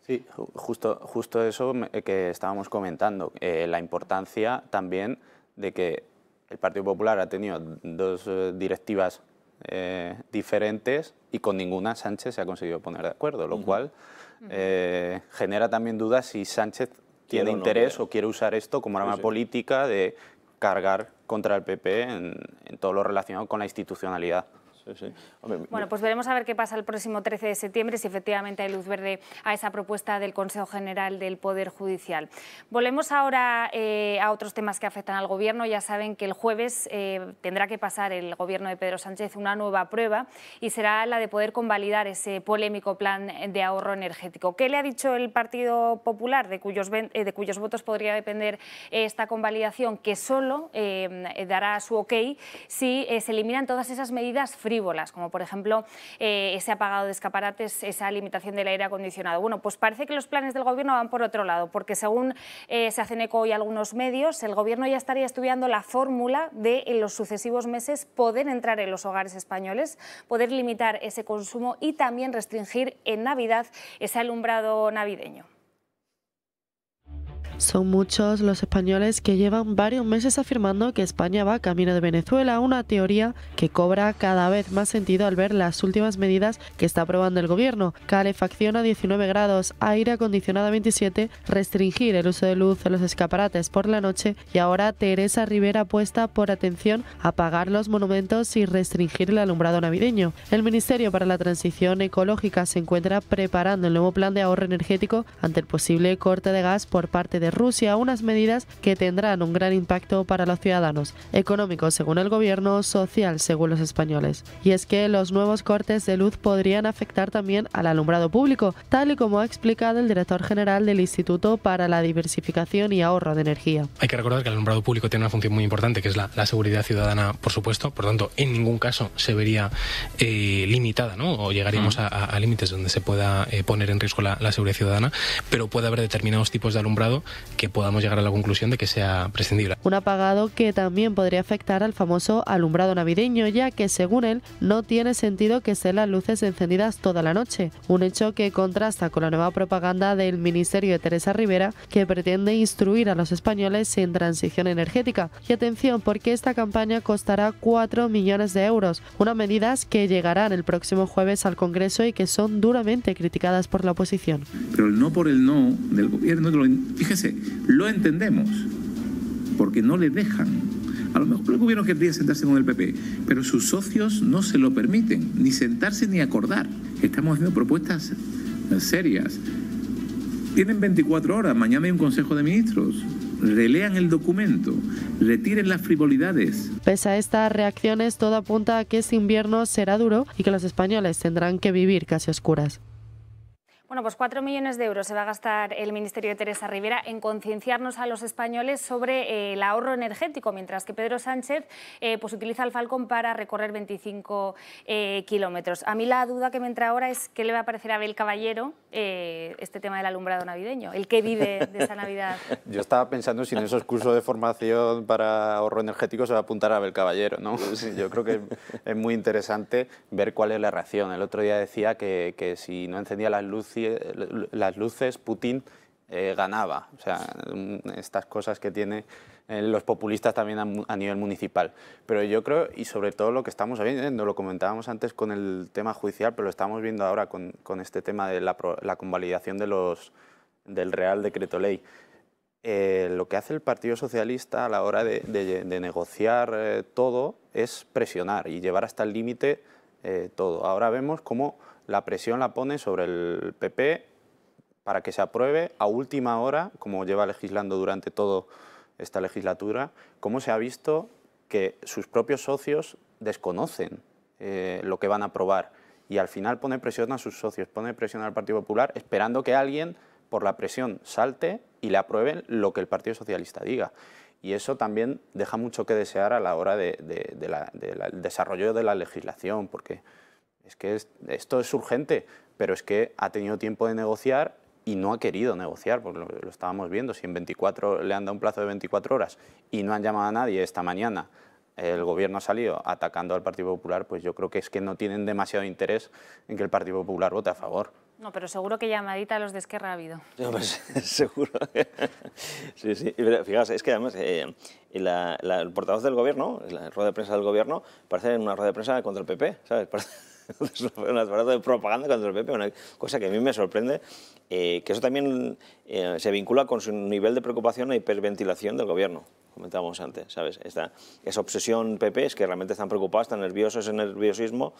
Sí, justo eso que estábamos comentando, la importancia también de que el Partido Popular ha tenido dos directivas diferentes y con ninguna Sánchez se ha conseguido poner de acuerdo, lo cual genera también dudas si Sánchez tiene interés o quiere usar esto como arma política de cargar contra el PP en todo lo relacionado con la institucionalidad. Bueno, pues veremos a ver qué pasa el próximo 13 de septiembre, si efectivamente hay luz verde a esa propuesta del Consejo General del Poder Judicial. Volvemos ahora a otros temas que afectan al Gobierno. Ya saben que el jueves tendrá que pasar el Gobierno de Pedro Sánchez una nueva prueba y será la de poder convalidar ese polémico plan de ahorro energético. ¿Qué le ha dicho el Partido Popular, de cuyos votos podría depender esta convalidación? Que solo dará su ok si se eliminan todas esas medidas frívolas, como por ejemplo ese apagado de escaparates, esa limitación del aire acondicionado. Bueno, pues parece que los planes del Gobierno van por otro lado, porque según se hacen eco hoy algunos medios, el Gobierno ya estaría estudiando la fórmula de en los sucesivos meses poder entrar en los hogares españoles, poder limitar ese consumo y también restringir en Navidad ese alumbrado navideño. Son muchos los españoles que llevan varios meses afirmando que España va camino de Venezuela, una teoría que cobra cada vez más sentido al ver las últimas medidas que está aprobando el Gobierno: calefacción a 19 grados, aire acondicionado a 27, restringir el uso de luz en los escaparates por la noche, y ahora Teresa Rivera apuesta por, atención, apagar los monumentos y restringir el alumbrado navideño. El Ministerio para la Transición Ecológica se encuentra preparando el nuevo plan de ahorro energético ante el posible corte de gas por parte de Rusia, unas medidas que tendrán un gran impacto para los ciudadanos, económico según el gobierno, social según los españoles. Y es que los nuevos cortes de luz podrían afectar también al alumbrado público, tal y como ha explicado el director general del Instituto para la Diversificación y Ahorro de Energía. Hay que recordar que el alumbrado público tiene una función muy importante, que es la seguridad ciudadana, por supuesto. Por tanto, en ningún caso se vería limitada, ¿no? O llegaríamos a límites donde se pueda poner en riesgo la seguridad ciudadana, pero puede haber determinados tipos de alumbrado que podamos llegar a la conclusión de que sea prescindible. Un apagado que también podría afectar al famoso alumbrado navideño, ya que según él no tiene sentido que estén las luces encendidas toda la noche, un hecho que contrasta con la nueva propaganda del Ministerio de Teresa Rivera, que pretende instruir a los españoles en transición energética. Y atención, porque esta campaña costará 4 millones de euros, unas medidas que llegarán el próximo jueves al Congreso y que son duramente criticadas por la oposición. Pero el no por el no del gobierno, fíjese, lo entendemos, porque no le dejan. A lo mejor el gobierno querría sentarse con el PP, pero sus socios no se lo permiten, ni sentarse ni acordar. Estamos haciendo propuestas serias. Tienen 24 horas, mañana hay un Consejo de Ministros. Relean el documento, retiren las frivolidades. Pese a estas reacciones, todo apunta a que este invierno será duro y que los españoles tendrán que vivir casi a oscuras. Bueno, pues 4 millones de euros se va a gastar el Ministerio de Teresa Rivera en concienciarnos a los españoles sobre el ahorro energético, mientras que Pedro Sánchez pues utiliza el Falcon para recorrer 25 kilómetros. A mí la duda que me entra ahora es qué le va a parecer a Abel Caballero este tema del alumbrado navideño, el que vive de esa Navidad. Yo estaba pensando si en esos cursos de formación para ahorro energético se va a apuntar a Abel Caballero, ¿no? Yo creo que es muy interesante ver cuál es la reacción. El otro día decía que si no encendía las luces, Putin ganaba. O sea, estas cosas que tienen los populistas también a nivel municipal. Pero yo creo, y sobre todo lo que estamos viendo, lo comentábamos antes con el tema judicial, pero lo estamos viendo ahora con este tema de la convalidación del Real Decreto Ley. Lo que hace el Partido Socialista a la hora de negociar todo es presionar y llevar hasta el límite todo. Ahora vemos cómo la presión la pone sobre el PP para que se apruebe a última hora, como lleva legislando durante toda esta legislatura, cómo se ha visto que sus propios socios desconocen lo que van a aprobar y al final pone presión a sus socios, pone presión al Partido Popular, esperando que alguien por la presión salte y le aprueben lo que el Partido Socialista diga. Y eso también deja mucho que desear a la hora del desarrollo de la legislación, porque es que esto es urgente, pero es que ha tenido tiempo de negociar y no ha querido negociar, porque lo estábamos viendo. Si en 24 le han dado un plazo de 24 horas y no han llamado a nadie esta mañana, el Gobierno ha salido atacando al Partido Popular, pues yo creo que es que no tienen demasiado interés en que el Partido Popular vote a favor. No, pero seguro que llamadita a los de Esquerra ha habido. No, pues, seguro. Sí, sí. Fijaos, es que además el portavoz del Gobierno, la rueda de prensa del Gobierno, parece una rueda de prensa contra el PP, ¿sabes? Un aparato de propaganda contra el PP, una cosa que a mí me sorprende, que eso también se vincula con su nivel de preocupación e hiperventilación del Gobierno, comentábamos antes, ¿sabes? Esa obsesión PP es que realmente están preocupados, están nerviosos, ese nerviosismo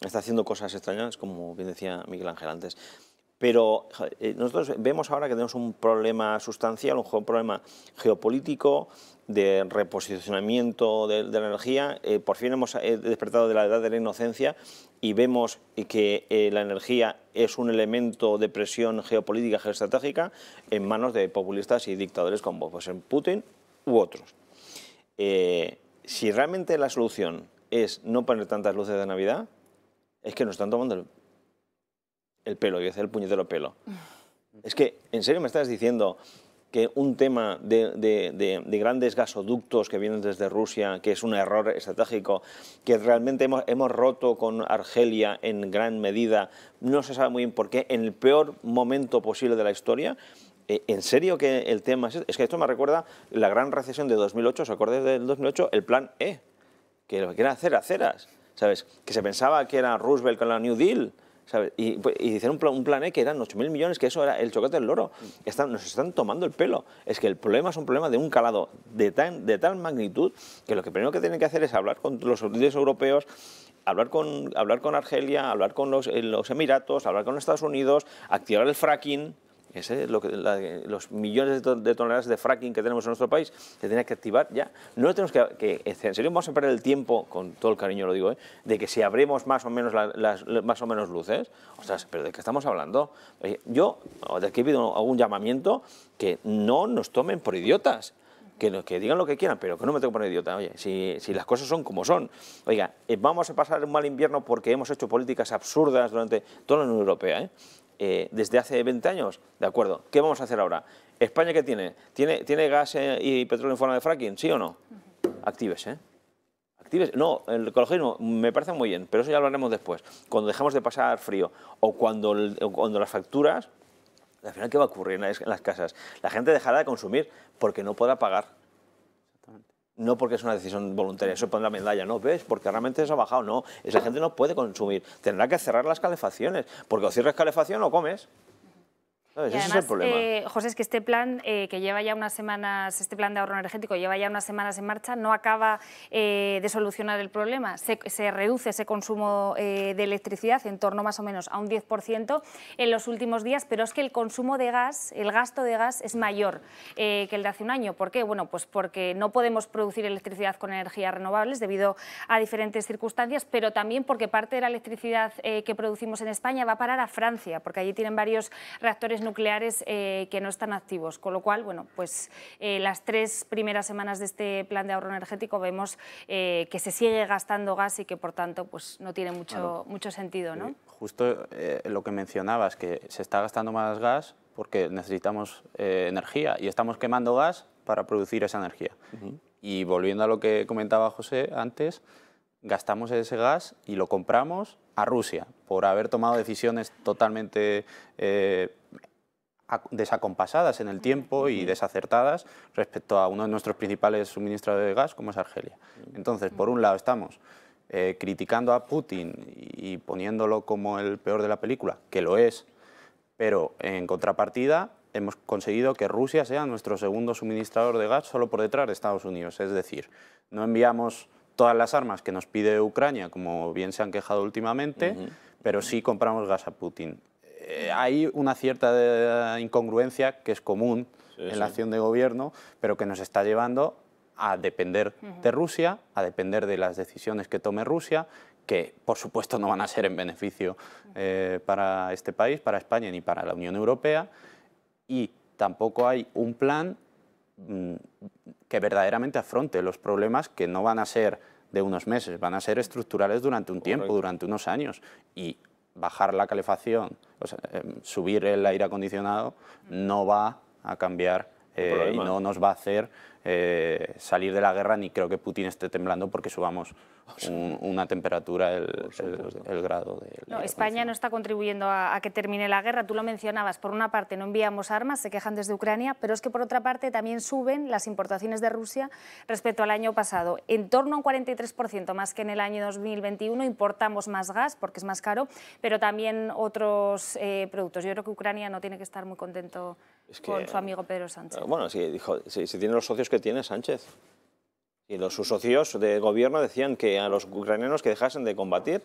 está haciendo cosas extrañas, como bien decía Miguel Ángel antes. Pero nosotros vemos ahora que tenemos un problema sustancial, un problema geopolítico, de reposicionamiento de la energía. Por fin hemos despertado de la edad de la inocencia y vemos que la energía es un elemento de presión geopolítica, geoestratégica, en manos de populistas y dictadores como pues, Putin u otros. Si realmente la solución es no poner tantas luces de Navidad, es que nos están tomando el pelo, y hacer el puñetero pelo. Es que, ¿en serio me estás diciendo que un tema de grandes gasoductos que vienen desde Rusia, que es un error estratégico, que realmente hemos roto con Argelia en gran medida, no se sabe muy bien por qué, en el peor momento posible de la historia? ¿En serio que el tema es que esto me recuerda la gran recesión de 2008, ¿os acordáis del 2008? El plan E, que lo que era hacer aceras, ¿sabes? Que se pensaba que era Roosevelt con la New Deal, ¿sabes? Y hicieron un plan E que eran 8.000 millones, que eso era el chocolate del loro. Nos están tomando el pelo. Es que el problema es un problema de un calado de tal magnitud que lo que primero que tienen que hacer es hablar con los líderes europeos, hablar con Argelia, hablar con los Emiratos, hablar con Estados Unidos, activar el fracking. Ese es los millones de toneladas de fracking que tenemos en nuestro país, se tiene que activar ya. No tenemos que en serio vamos a perder el tiempo, con todo el cariño lo digo, de que si abrimos más o menos luces, ostras, pero ¿de qué estamos hablando? Yo de aquí pido algún llamamiento, que no nos tomen por idiotas. Que digan lo que quieran, pero que no me tengo por idiota. Oye, si las cosas son como son. Oiga, vamos a pasar un mal invierno porque hemos hecho políticas absurdas durante toda la Unión Europea, desde hace 20 años, de acuerdo. ¿Qué vamos a hacer ahora? ¿España qué tiene? ¿Tiene gas y petróleo en forma de fracking? ¿Sí o no? Actívese. Actívese. No, el ecologismo me parece muy bien, pero eso ya lo haremos después. Cuando dejemos de pasar frío o cuando las facturas... Al final, ¿qué va a ocurrir en las casas? La gente dejará de consumir porque no podrá pagar. No porque es una decisión voluntaria, eso pone la medalla, no, ¿ves? Porque realmente eso ha bajado, no. Es la gente no puede consumir. Tendrá que cerrar las calefacciones, porque o cierras calefacción o comes. ¿Sabes? Ese además, es el problema. José, es que este plan que lleva ya unas semanas, este plan de ahorro energético lleva ya unas semanas en marcha, no acaba de solucionar el problema. Se reduce ese consumo de electricidad en torno más o menos a un 10% en los últimos días, pero es que el consumo de gas, el gasto de gas es mayor que el de hace un año. ¿Por qué? Bueno, pues porque no podemos producir electricidad con energías renovables debido a diferentes circunstancias, pero también porque parte de la electricidad que producimos en España va a parar a Francia, porque allí tienen varios reactores nucleares que no están activos, con lo cual, bueno, pues las 3 primeras semanas de este plan de ahorro energético vemos que se sigue gastando gas y que por tanto pues no tiene mucho sentido, ¿no? Justo lo que mencionabas, que se está gastando más gas porque necesitamos energía y estamos quemando gas para producir esa energía. Y volviendo a lo que comentaba José antes, gastamos ese gas y lo compramos a Rusia por haber tomado decisiones totalmente desacompasadas en el tiempo y desacertadas respecto a uno de nuestros principales suministradores de gas, como es Argelia. Entonces, por un lado estamos criticando a Putin y poniéndolo como el peor de la película, que lo es, pero en contrapartida hemos conseguido que Rusia sea nuestro segundo suministrador de gas solo por detrás de Estados Unidos. Es decir, no enviamos todas las armas que nos pide Ucrania, como bien se han quejado últimamente, pero sí compramos gas a Putin. Hay una cierta incongruencia que es común en la acción de gobierno, pero que nos está llevando a depender de Rusia, a depender de las decisiones que tome Rusia, que por supuesto no van a ser en beneficio para este país, para España ni para la Unión Europea, y tampoco hay un plan que verdaderamente afronte los problemas que no van a ser de unos meses, van a ser estructurales durante un tiempo, durante unos años. Y bajar la calefacción, o sea, subir el aire acondicionado, no va a cambiar y no nos va a hacer salir de la guerra, ni creo que Putin esté temblando porque subamos una temperatura, el grado de... No, España no está contribuyendo a que termine la guerra. Tú lo mencionabas, por una parte no enviamos armas, se quejan desde Ucrania, pero es que por otra parte también suben las importaciones de Rusia respecto al año pasado. En torno a un 43% más que en el año 2021, importamos más gas porque es más caro, pero también otros productos. Yo creo que Ucrania no tiene que estar muy contento con su amigo Pedro Sánchez. Bueno, sí, dijo, si tiene los socios que tiene Sánchez. Y sus socios de gobierno decían que a los ucranianos que dejasen de combatir.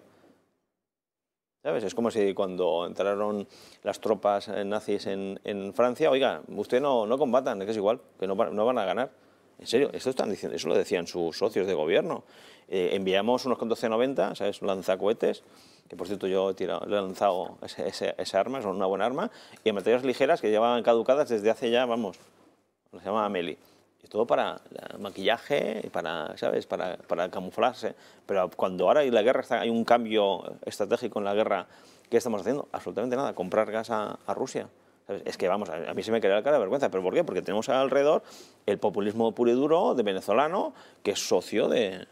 ¿Sabes? Es como si cuando entraron las tropas nazis en Francia, oiga, usted no combatan, que es igual, que no van a ganar. En serio, esto están diciendo, eso lo decían sus socios de gobierno. Enviamos unos contos C-90, ¿sabes? Lanzacohetes, que por cierto yo le he lanzado esa arma, es una buena arma, y en materias ligeras que llevaban caducadas desde hace ya, vamos, se llama Amelie. Y todo para maquillaje, para, ¿sabes? Para camuflarse. Pero cuando ahora hay la guerra, hay un cambio estratégico en la guerra, ¿qué estamos haciendo? Absolutamente nada, comprar gas a Rusia. ¿Sabes? Es que, vamos, a mí se me queda la cara de vergüenza. ¿Pero por qué? Porque tenemos alrededor el populismo puro y duro de venezolano, que es socio de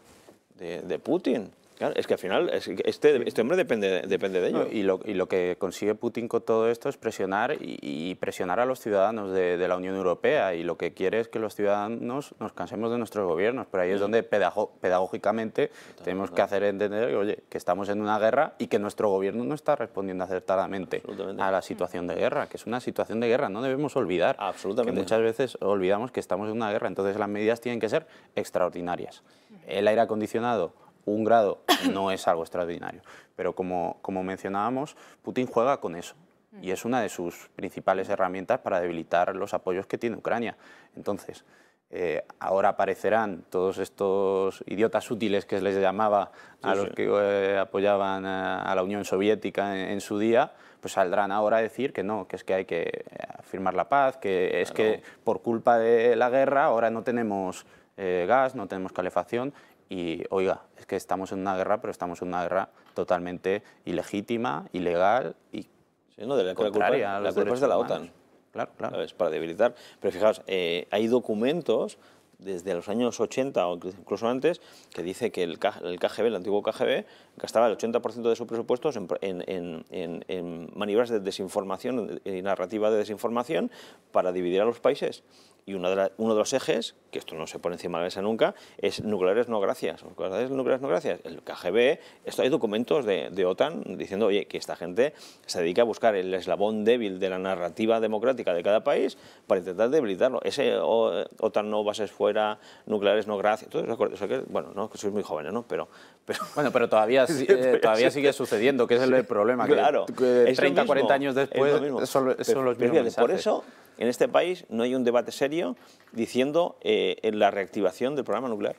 Putin. Claro, es que al final este hombre depende de ello. Y lo que consigue Putin con todo esto es presionar y presionar a los ciudadanos de la Unión Europea, y lo que quiere es que los ciudadanos nos cansemos de nuestros gobiernos, pero ahí es donde pedagógicamente tenemos que hacer entender oye, que estamos en una guerra y que nuestro gobierno no está respondiendo acertadamente a la situación de guerra, que es una situación de guerra, no debemos olvidar que muchas veces olvidamos que estamos en una guerra, entonces las medidas tienen que ser extraordinarias. El aire acondicionado, 1 grado no es algo extraordinario, pero como mencionábamos, Putin juega con eso. y es una de sus principales herramientas para debilitar los apoyos que tiene Ucrania. Entonces, ahora aparecerán todos estos idiotas útiles que les llamaba a los que apoyaban a la Unión Soviética en su día, pues saldrán ahora a decir que no, que es que hay que firmar la paz, que es que por culpa de la guerra ahora no tenemos gas, no tenemos calefacción. Y, oiga, es que estamos en una guerra, pero estamos en una guerra totalmente ilegítima, ilegal y contraria a los derechos humanos. La culpa es de la OTAN. Claro, claro. ¿Sabes? Para debilitar. Pero fijaos, hay documentos desde los años 80 o incluso antes que dice que el KGB, el antiguo KGB, gastaba el 80% de sus presupuestos en maniobras de desinformación y narrativa de desinformación para dividir a los países. Y uno de los ejes, que esto no se pone encima de la mesa nunca, es nucleares no gracias. ¿Nucleares no gracias? El KGB, esto hay documentos de OTAN diciendo, oye, que esta gente se dedica a buscar el eslabón débil de la narrativa democrática de cada país para intentar debilitarlo. Ese OTAN no bases fuera, nucleares no gracias. Todo eso, bueno, no, que sois muy jóvenes, ¿no? Pero todavía sigue sucediendo, que es el problema. Claro, que 30, 40 años después son los mismos mensajes. Por eso, en este país no hay un debate serio diciendo en la reactivación del programa nuclear.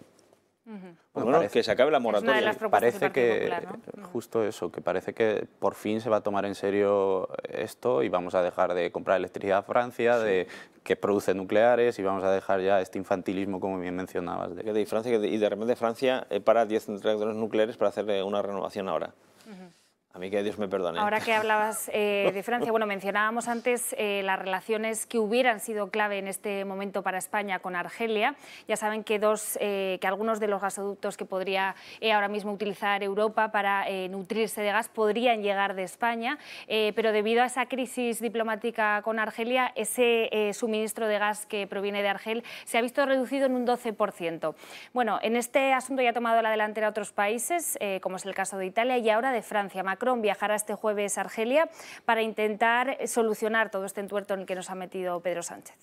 Bueno, que se acabe la moratoria. Parece que, ¿no? Justo eso, que parece que por fin se va a tomar en serio esto y vamos a dejar de comprar electricidad a Francia, que produce nucleares, y vamos a dejar ya este infantilismo, como bien mencionabas. Y de repente Francia para 10 reactores nucleares para hacer una renovación ahora. A mí que Dios me perdone. Ahora que hablabas de Francia, bueno, mencionábamos antes las relaciones que hubieran sido clave en este momento para España con Argelia. Ya saben que algunos de los gasoductos que podría ahora mismo utilizar Europa para nutrirse de gas podrían llegar de España, pero debido a esa crisis diplomática con Argelia, ese suministro de gas que proviene de Argel se ha visto reducido en un 12%. Bueno, en este asunto ya ha tomado la delantera otros países, como es el caso de Italia y ahora de Francia. Macron viajará este jueves a Argelia para intentar solucionar todo este entuerto en el que nos ha metido Pedro Sánchez.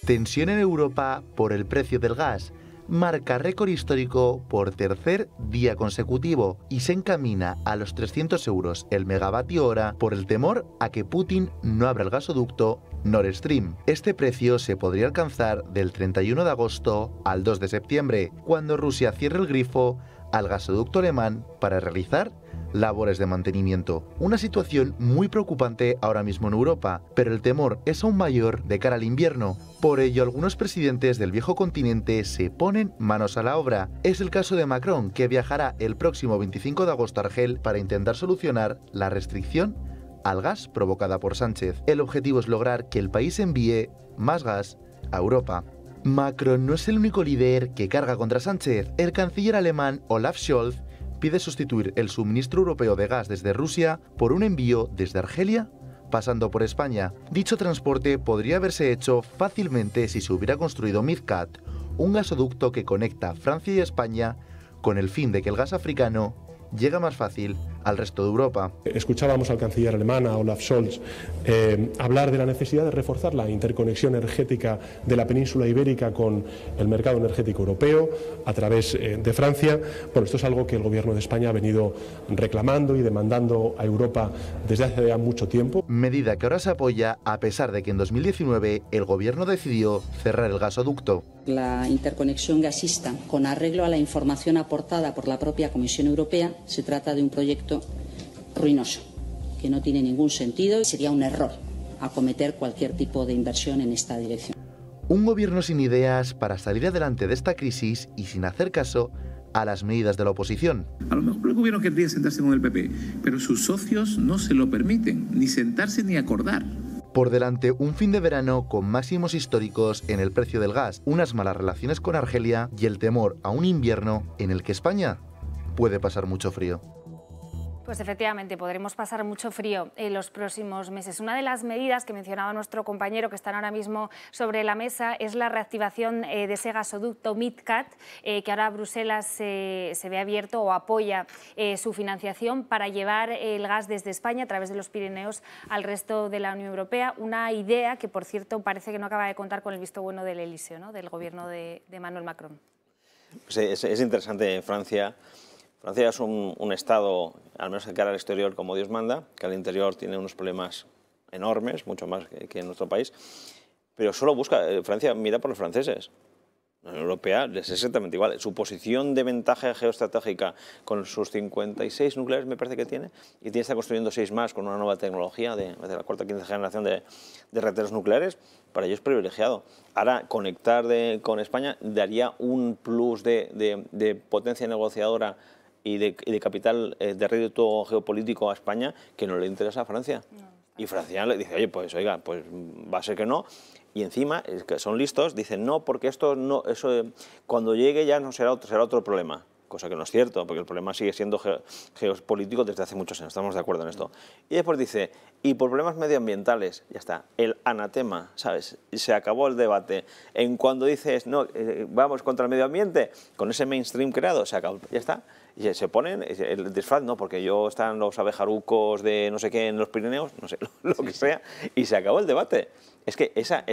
Tensión en Europa por el precio del gas. Marca récord histórico por tercer día consecutivo y se encamina a los 300 euros el megavatio hora por el temor a que Putin no abra el gasoducto Nord Stream. Este precio se podría alcanzar del 31 de agosto al 2 de septiembre, cuando Rusia cierre el grifo al gasoducto alemán para realizar labores de mantenimiento. Una situación muy preocupante ahora mismo en Europa, pero el temor es aún mayor de cara al invierno. Por ello, algunos presidentes del viejo continente se ponen manos a la obra. Es el caso de Macron, que viajará el próximo 25 de agosto a Argel para intentar solucionar la restricción al gas provocada por Sánchez. El objetivo es lograr que el país envíe más gas a Europa. Macron no es el único líder que carga contra Sánchez. El canciller alemán Olaf Scholz pide sustituir el suministro europeo de gas desde Rusia por un envío desde Argelia pasando por España. Dicho transporte podría haberse hecho fácilmente si se hubiera construido Midcat, un gasoducto que conecta Francia y España con el fin de que el gas africano llegue más fácil al resto de Europa. Escuchábamos al canciller alemán, a Olaf Scholz, hablar de la necesidad de reforzar la interconexión energética de la península ibérica con el mercado energético europeo a través de Francia. Bueno, esto es algo que el Gobierno de España ha venido reclamando y demandando a Europa desde hace ya mucho tiempo. Medida que ahora se apoya a pesar de que en 2019 el Gobierno decidió cerrar el gasoducto. La interconexión gasista, con arreglo a la información aportada por la propia Comisión Europea, se trata de un proyecto ruinoso, que no tiene ningún sentido y sería un error acometer cualquier tipo de inversión en esta dirección. Un gobierno sin ideas para salir adelante de esta crisis y sin hacer caso a las medidas de la oposición. A lo mejor el gobierno querría sentarse con el PP, pero sus socios no se lo permiten, ni sentarse ni acordar. Por delante, un fin de verano con máximos históricos en el precio del gas, unas malas relaciones con Argelia y el temor a un invierno en el que España puede pasar mucho frío. Pues efectivamente, podremos pasar mucho frío en los próximos meses. Una de las medidas que mencionaba nuestro compañero, que están ahora mismo sobre la mesa, es la reactivación de ese gasoducto Midcat, que ahora Bruselas se ve abierto o apoya su financiación para llevar el gas desde España a través de los Pirineos al resto de la Unión Europea. Una idea que, por cierto, parece que no acaba de contar con el visto bueno del Elíseo, ¿no?, del gobierno de Emmanuel Macron. Pues es interesante. Francia Francia es un Estado, al menos de cara al exterior, como Dios manda, que al interior tiene unos problemas enormes, mucho más que en nuestro país, pero solo busca, Francia mira por los franceses. La Unión Europea es exactamente igual. Su posición de ventaja geoestratégica con sus 56 nucleares, me parece que tiene, y está construyendo 6 más con una nueva tecnología de la cuarta o quinta generación de reactores nucleares, para ellos es privilegiado. Ahora, conectar con España daría un plus de potencia negociadora y de capital de rédito geopolítico a España que no le interesa a Francia. Y Francia le dice, oye, pues oiga, pues va a ser que no. Y encima, es que son listos, dicen no, porque esto no, eso cuando llegue ya no será otro problema. Cosa que no es cierto, porque el problema sigue siendo geopolítico desde hace muchos años, estamos de acuerdo en esto. Y después dice, y por problemas medioambientales, ya está, el anatema, ¿sabes? Se acabó el debate. En cuando dices, no, vamos contra el medio ambiente, con ese mainstream creado, se acabó, ya está. Y se ponen, el disfraz, no, porque yo están los abejarucos de no sé qué en los Pirineos, no sé, lo que sea, y se acabó el debate. Es que esta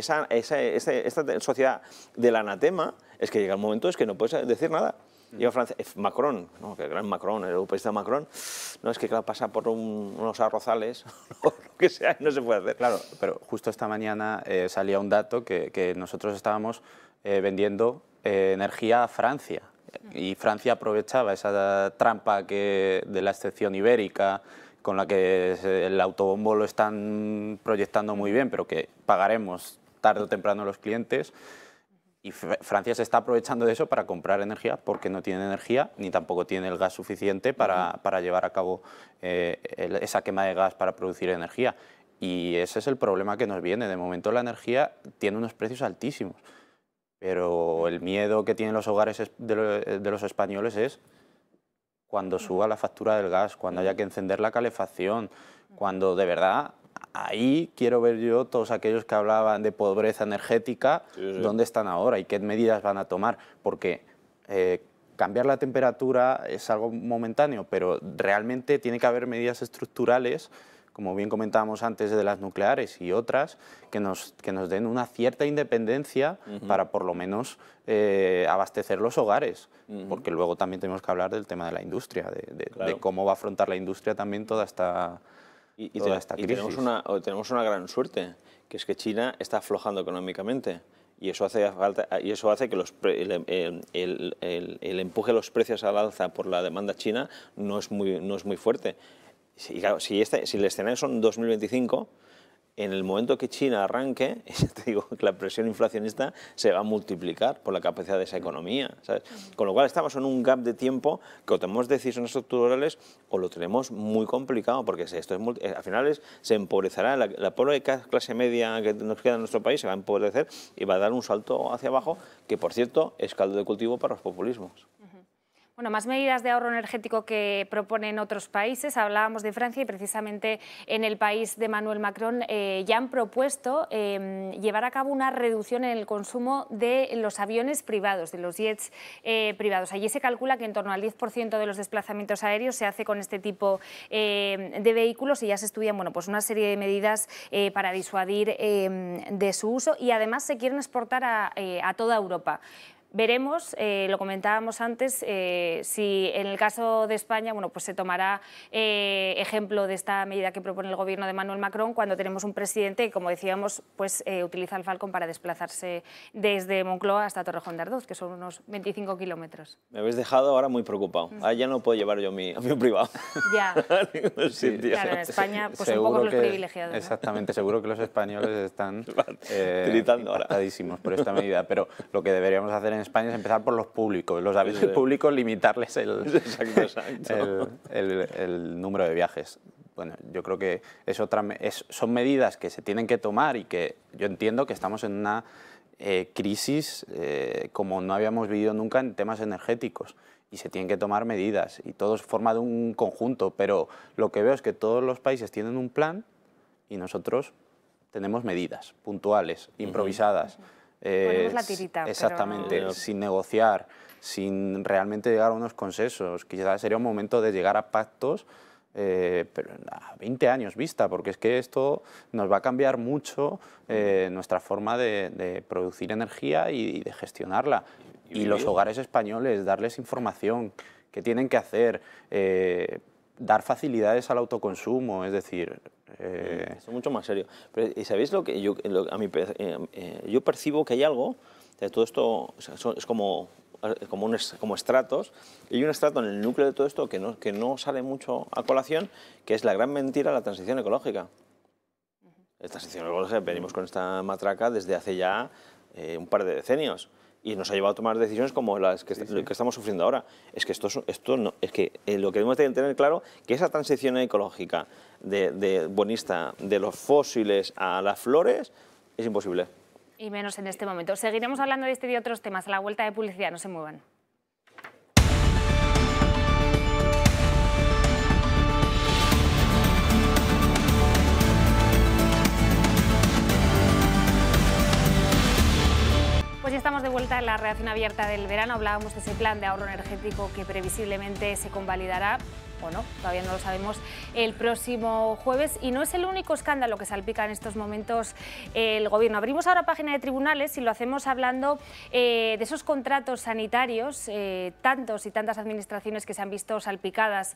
sociedad del anatema, es que llega un momento es que no puedes decir nada. Llega Francia, Macron, no, que el gran Macron, el europeísta Macron, no, es que claro, pasa por unos arrozales, o lo que sea, no se puede hacer. Claro, pero justo esta mañana salía un dato que nosotros estábamos vendiendo energía a Francia. Y Francia aprovechaba esa trampa de la excepción ibérica, con la que el autobombo lo están proyectando muy bien, pero que pagaremos tarde o temprano los clientes. Y Francia se está aprovechando de eso para comprar energía porque no tiene energía ni tampoco tiene el gas suficiente para llevar a cabo esa quema de gas para producir energía. Y ese es el problema que nos viene. De momento la energía tiene unos precios altísimos, pero el miedo que tienen los hogares de los españoles es cuando suba la factura del gas, cuando haya que encender la calefacción, cuando de verdad... Ahí quiero ver yo todos aquellos que hablaban de pobreza energética, dónde están ahora y qué medidas van a tomar, porque cambiar la temperatura es algo momentáneo, pero realmente tiene que haber medidas estructurales, como bien comentábamos antes de las nucleares y otras, que nos den una cierta independencia para por lo menos abastecer los hogares, porque luego también tenemos que hablar del tema de la industria, de cómo va a afrontar la industria también toda esta... Y tenemos una gran suerte, que es que China está aflojando económicamente y eso hace que el empuje de los precios al alza por la demanda china no es muy fuerte. Y claro, si el escenario son 2025, en el momento que China arranque, te digo que la presión inflacionista se va a multiplicar por la capacidad de esa economía, ¿sabes? Con lo cual estamos en un gap de tiempo que o tomamos decisiones estructurales o lo tenemos muy complicado, porque esto al final se empobrecerá, la pobre clase media que nos queda en nuestro país se va a empobrecer y va a dar un salto hacia abajo, que por cierto es caldo de cultivo para los populismos. Bueno, más medidas de ahorro energético que proponen otros países. Hablábamos de Francia y precisamente en el país de Emmanuel Macron ya han propuesto llevar a cabo una reducción en el consumo de los aviones privados, de los jets privados. Allí se calcula que en torno al 10% de los desplazamientos aéreos se hace con este tipo de vehículos y ya se estudian pues una serie de medidas para disuadir de su uso y además se quieren exportar a toda Europa. Veremos, lo comentábamos antes, si en el caso de España pues se tomará ejemplo de esta medida que propone el gobierno de Emmanuel Macron cuando tenemos un presidente que, como decíamos, utiliza el Falcon para desplazarse desde Moncloa hasta Torrejón de Ardoz, que son unos 25 kilómetros. Me habéis dejado ahora muy preocupado. Ya no puedo llevar yo mi avión privado. Ya. Sí, claro, en España un poco los privilegiados. Exactamente, seguro que los españoles están impactadísimos por esta medida, pero lo que deberíamos hacer en España es empezar por los públicos, los aviones públicos, limitarles el número de viajes. Bueno, yo creo que son medidas que se tienen que tomar y que yo entiendo que estamos en una crisis como no habíamos vivido nunca en temas energéticos y se tienen que tomar medidas y todo forma de un conjunto, pero lo que veo es que todos los países tienen un plan y nosotros tenemos medidas puntuales, improvisadas. Ponemos la tirita. Exactamente, pero... sin negociar, sin realmente llegar a unos consensos. Quizás sería un momento de llegar a pactos, pero a 20 años vista, porque es que esto nos va a cambiar mucho nuestra forma de producir energía y de gestionarla. y los hogares españoles, darles información, qué tienen que hacer, dar facilidades al autoconsumo, es decir... Esto es mucho más serio. Pero, ¿y sabéis lo que yo percibo que hay algo? Todo esto es como estratos, y hay un estrato en el núcleo de todo esto que no sale mucho a colación, que es la gran mentira de la transición ecológica. La transición ecológica, venimos con esta matraca desde hace ya un par de decenios, y nos ha llevado a tomar decisiones como las que, que estamos sufriendo ahora. Es que lo que debemos tener claro que esa transición ecológica bonista de los fósiles a las flores es imposible. Y menos en este momento. Seguiremos hablando de este y de otros temas a la vuelta de publicidad. No se muevan. Pues ya estamos de vuelta en la redacción abierta del verano. Hablábamos de ese plan de ahorro energético que previsiblemente se convalidará, o no, todavía no lo sabemos, el próximo jueves. Y no es el único escándalo que salpica en estos momentos el Gobierno. Abrimos ahora página de tribunales y lo hacemos hablando de esos contratos sanitarios, tantos y tantas administraciones que se han visto salpicadas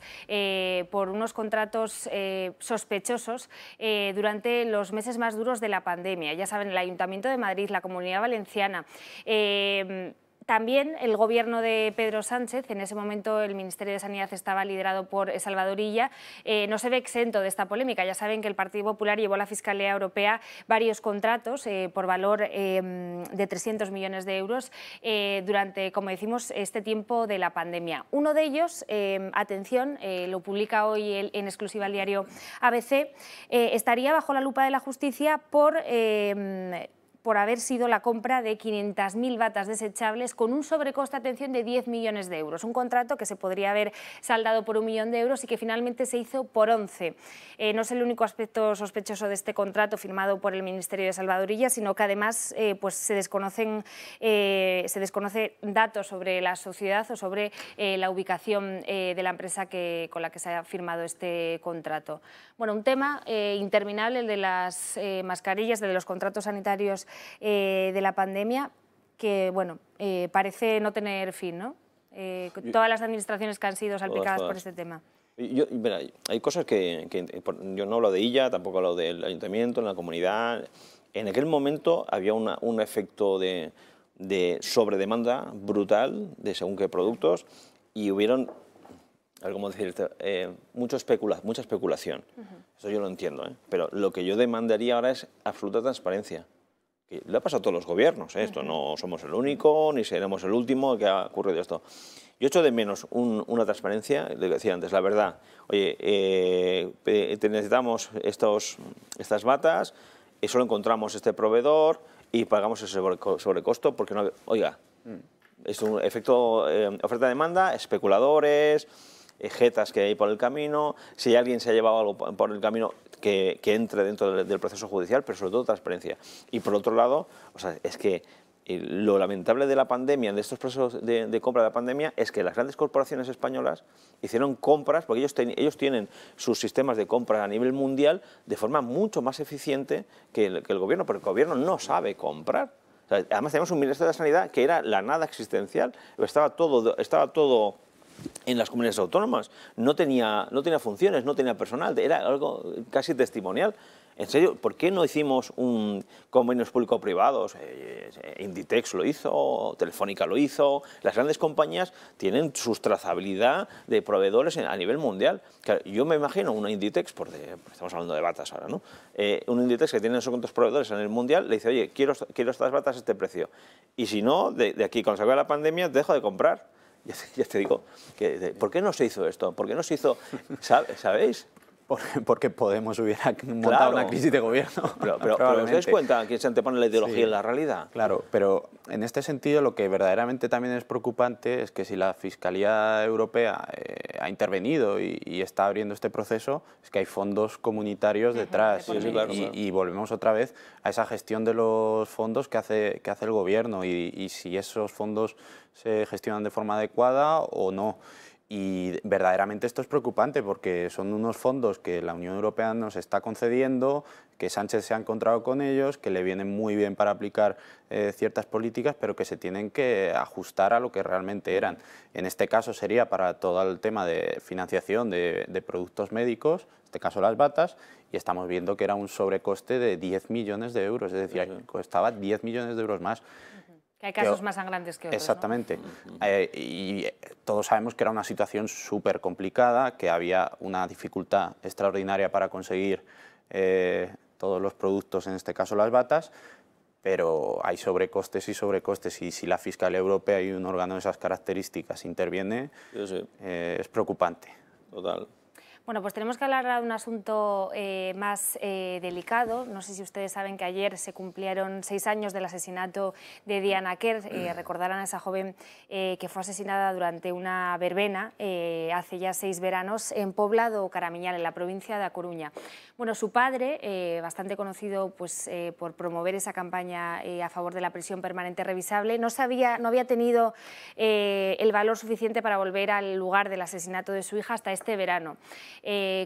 por unos contratos sospechosos durante los meses más duros de la pandemia. Ya saben, el Ayuntamiento de Madrid, la Comunidad Valenciana, también el gobierno de Pedro Sánchez, en ese momento el Ministerio de Sanidad estaba liderado por Salvador Illa, no se ve exento de esta polémica. Ya saben que el Partido Popular llevó a la Fiscalía Europea varios contratos por valor de 300 millones de euros durante, como decimos, este tiempo de la pandemia. Uno de ellos, atención, lo publica hoy en exclusiva el diario ABC, estaría bajo la lupa de la justicia por haber sido la compra de 500.000 batas desechables con un sobrecoste, atención, de 10 millones de euros. Un contrato que se podría haber saldado por 1 millón de euros y que finalmente se hizo por 11. No es el único aspecto sospechoso de este contrato firmado por el Ministerio de Salvador Illa, sino que además pues se desconoce datos sobre la sociedad o sobre la ubicación de la empresa con la que se ha firmado este contrato. Bueno, un tema interminable, el de las mascarillas, el de los contratos sanitarios de la pandemia, que bueno, parece no tener fin, ¿no? Todas las administraciones que han sido salpicadas por este tema. Mira, hay cosas que yo no hablo de Illa, tampoco hablo del ayuntamiento, en la comunidad. En aquel momento había un efecto de sobredemanda brutal de según qué productos y hubieron, a ver cómo decirte, mucha especulación. Eso yo lo entiendo, pero lo que yo demandaría ahora es absoluta transparencia. Que le ha pasado a todos los gobiernos, esto no somos el único, ni seremos el último que ha ocurrido esto. Yo echo de menos una transparencia, le decía antes, la verdad. Oye, necesitamos estas batas, solo encontramos este proveedor y pagamos ese sobrecosto porque no... Oiga, es un efecto oferta-demanda, especuladores, jetas que hay por el camino, si alguien se ha llevado algo por el camino que entre dentro del proceso judicial, pero sobre todo transparencia. Y por otro lado, o sea, es que lo lamentable de la pandemia, de estos procesos de compra de la pandemia, es que las grandes corporaciones españolas hicieron compras, porque ellos tienen sus sistemas de compra a nivel mundial de forma mucho más eficiente que el gobierno, porque el gobierno no sabe comprar. O sea, además tenemos un Ministerio de Sanidad que era la nada existencial, estaba todo en las comunidades autónomas, no tenía funciones, no tenía personal, era algo casi testimonial. En serio, ¿por qué no hicimos convenios público-privados? Inditex lo hizo, Telefónica lo hizo, las grandes compañías tienen su trazabilidad de proveedores a nivel mundial. Claro, yo me imagino una Inditex, porque estamos hablando de batas ahora, ¿no? Un Inditex que tiene esos cuantos proveedores a nivel mundial, le dice, oye, quiero estas batas a este precio. Y si no, de aquí, cuando se acabe la pandemia, dejo de comprar. Ya te digo, ¿por qué no se hizo esto? ¿Por qué no se hizo? ¿Sabéis? Porque Podemos hubiera montado una crisis de gobierno. Pero ¿os dais cuenta que se antepone la ideología en la realidad? Claro, pero en este sentido lo que verdaderamente también es preocupante es que si la Fiscalía Europea ha intervenido y está abriendo este proceso, es que hay fondos comunitarios detrás. Y volvemos otra vez a esa gestión de los fondos que hace el gobierno y si esos fondos se gestionan de forma adecuada o no. Y verdaderamente esto es preocupante porque son unos fondos que la Unión Europea nos está concediendo, que Sánchez se ha encontrado con ellos, que le vienen muy bien para aplicar ciertas políticas, pero que se tienen que ajustar a lo que realmente eran. En este caso sería para todo el tema de financiación de productos médicos, en este caso las batas, y estamos viendo que era un sobrecoste de 10 millones de euros, es decir, costaba 10 millones de euros más. Hay casos más sangrantes que otros. Exactamente. ¿No? Y todos sabemos que era una situación súper complicada, que había una dificultad extraordinaria para conseguir todos los productos, en este caso las batas, pero hay sobrecostes y sobrecostes, y si la Fiscalía Europea y un órgano de esas características interviene, es preocupante. Total. Bueno, pues tenemos que hablar de un asunto más delicado. No sé si ustedes saben que ayer se cumplieron 6 años del asesinato de Diana Quer. Recordarán a esa joven que fue asesinada durante una verbena hace ya 6 veranos en Poblado Caramiñal, en la provincia de A Coruña. Bueno, su padre, bastante conocido pues, por promover esa campaña a favor de la prisión permanente revisable, no había tenido el valor suficiente para volver al lugar del asesinato de su hija hasta este verano.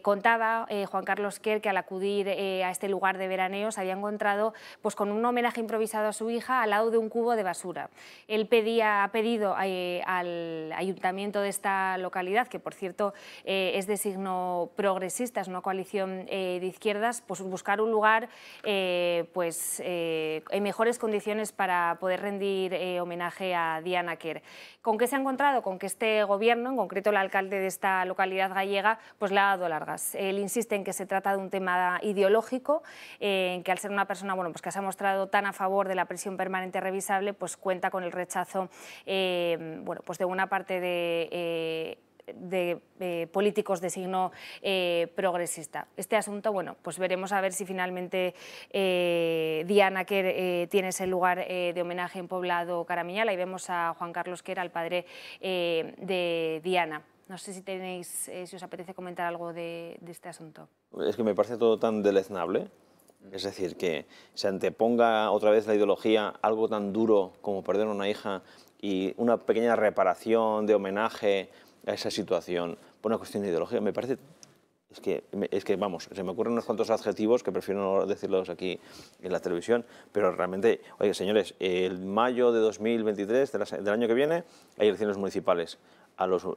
Contaba Juan Carlos Quer que al acudir a este lugar de veraneo se había encontrado pues, con un homenaje improvisado a su hija al lado de un cubo de basura. Él ha pedido al ayuntamiento de esta localidad, que por cierto es de signo progresista, es una coalición de izquierdas, pues buscar un lugar pues, en mejores condiciones para poder rendir homenaje a Diana Quer. ¿Con qué se ha encontrado? Con que este gobierno, en concreto el alcalde de esta localidad gallega, pues le ha dado largas. Él insiste en que se trata de un tema ideológico, en que al ser una persona bueno, pues que se ha mostrado tan a favor de la prisión permanente revisable, pues cuenta con el rechazo bueno, pues de una parte de políticos de signo progresista. Este asunto, bueno, pues veremos a ver si finalmente Diana Quer tiene ese lugar de homenaje en Poblado Caramiñal. Ahí vemos a Juan Carlos Quer, al padre de Diana. No sé si tenéis, si os apetece comentar algo de este asunto. Es que me parece todo tan deleznable. Es decir, que se anteponga otra vez la ideología, algo tan duro como perder a una hija, y una pequeña reparación de homenaje a esa situación por una cuestión de ideología. Me parece... Es que, vamos, se me ocurren unos cuantos adjetivos que prefiero no decirlos aquí en la televisión, pero realmente, oye, señores, el mayo de 2023, del año que viene, hay elecciones municipales. A los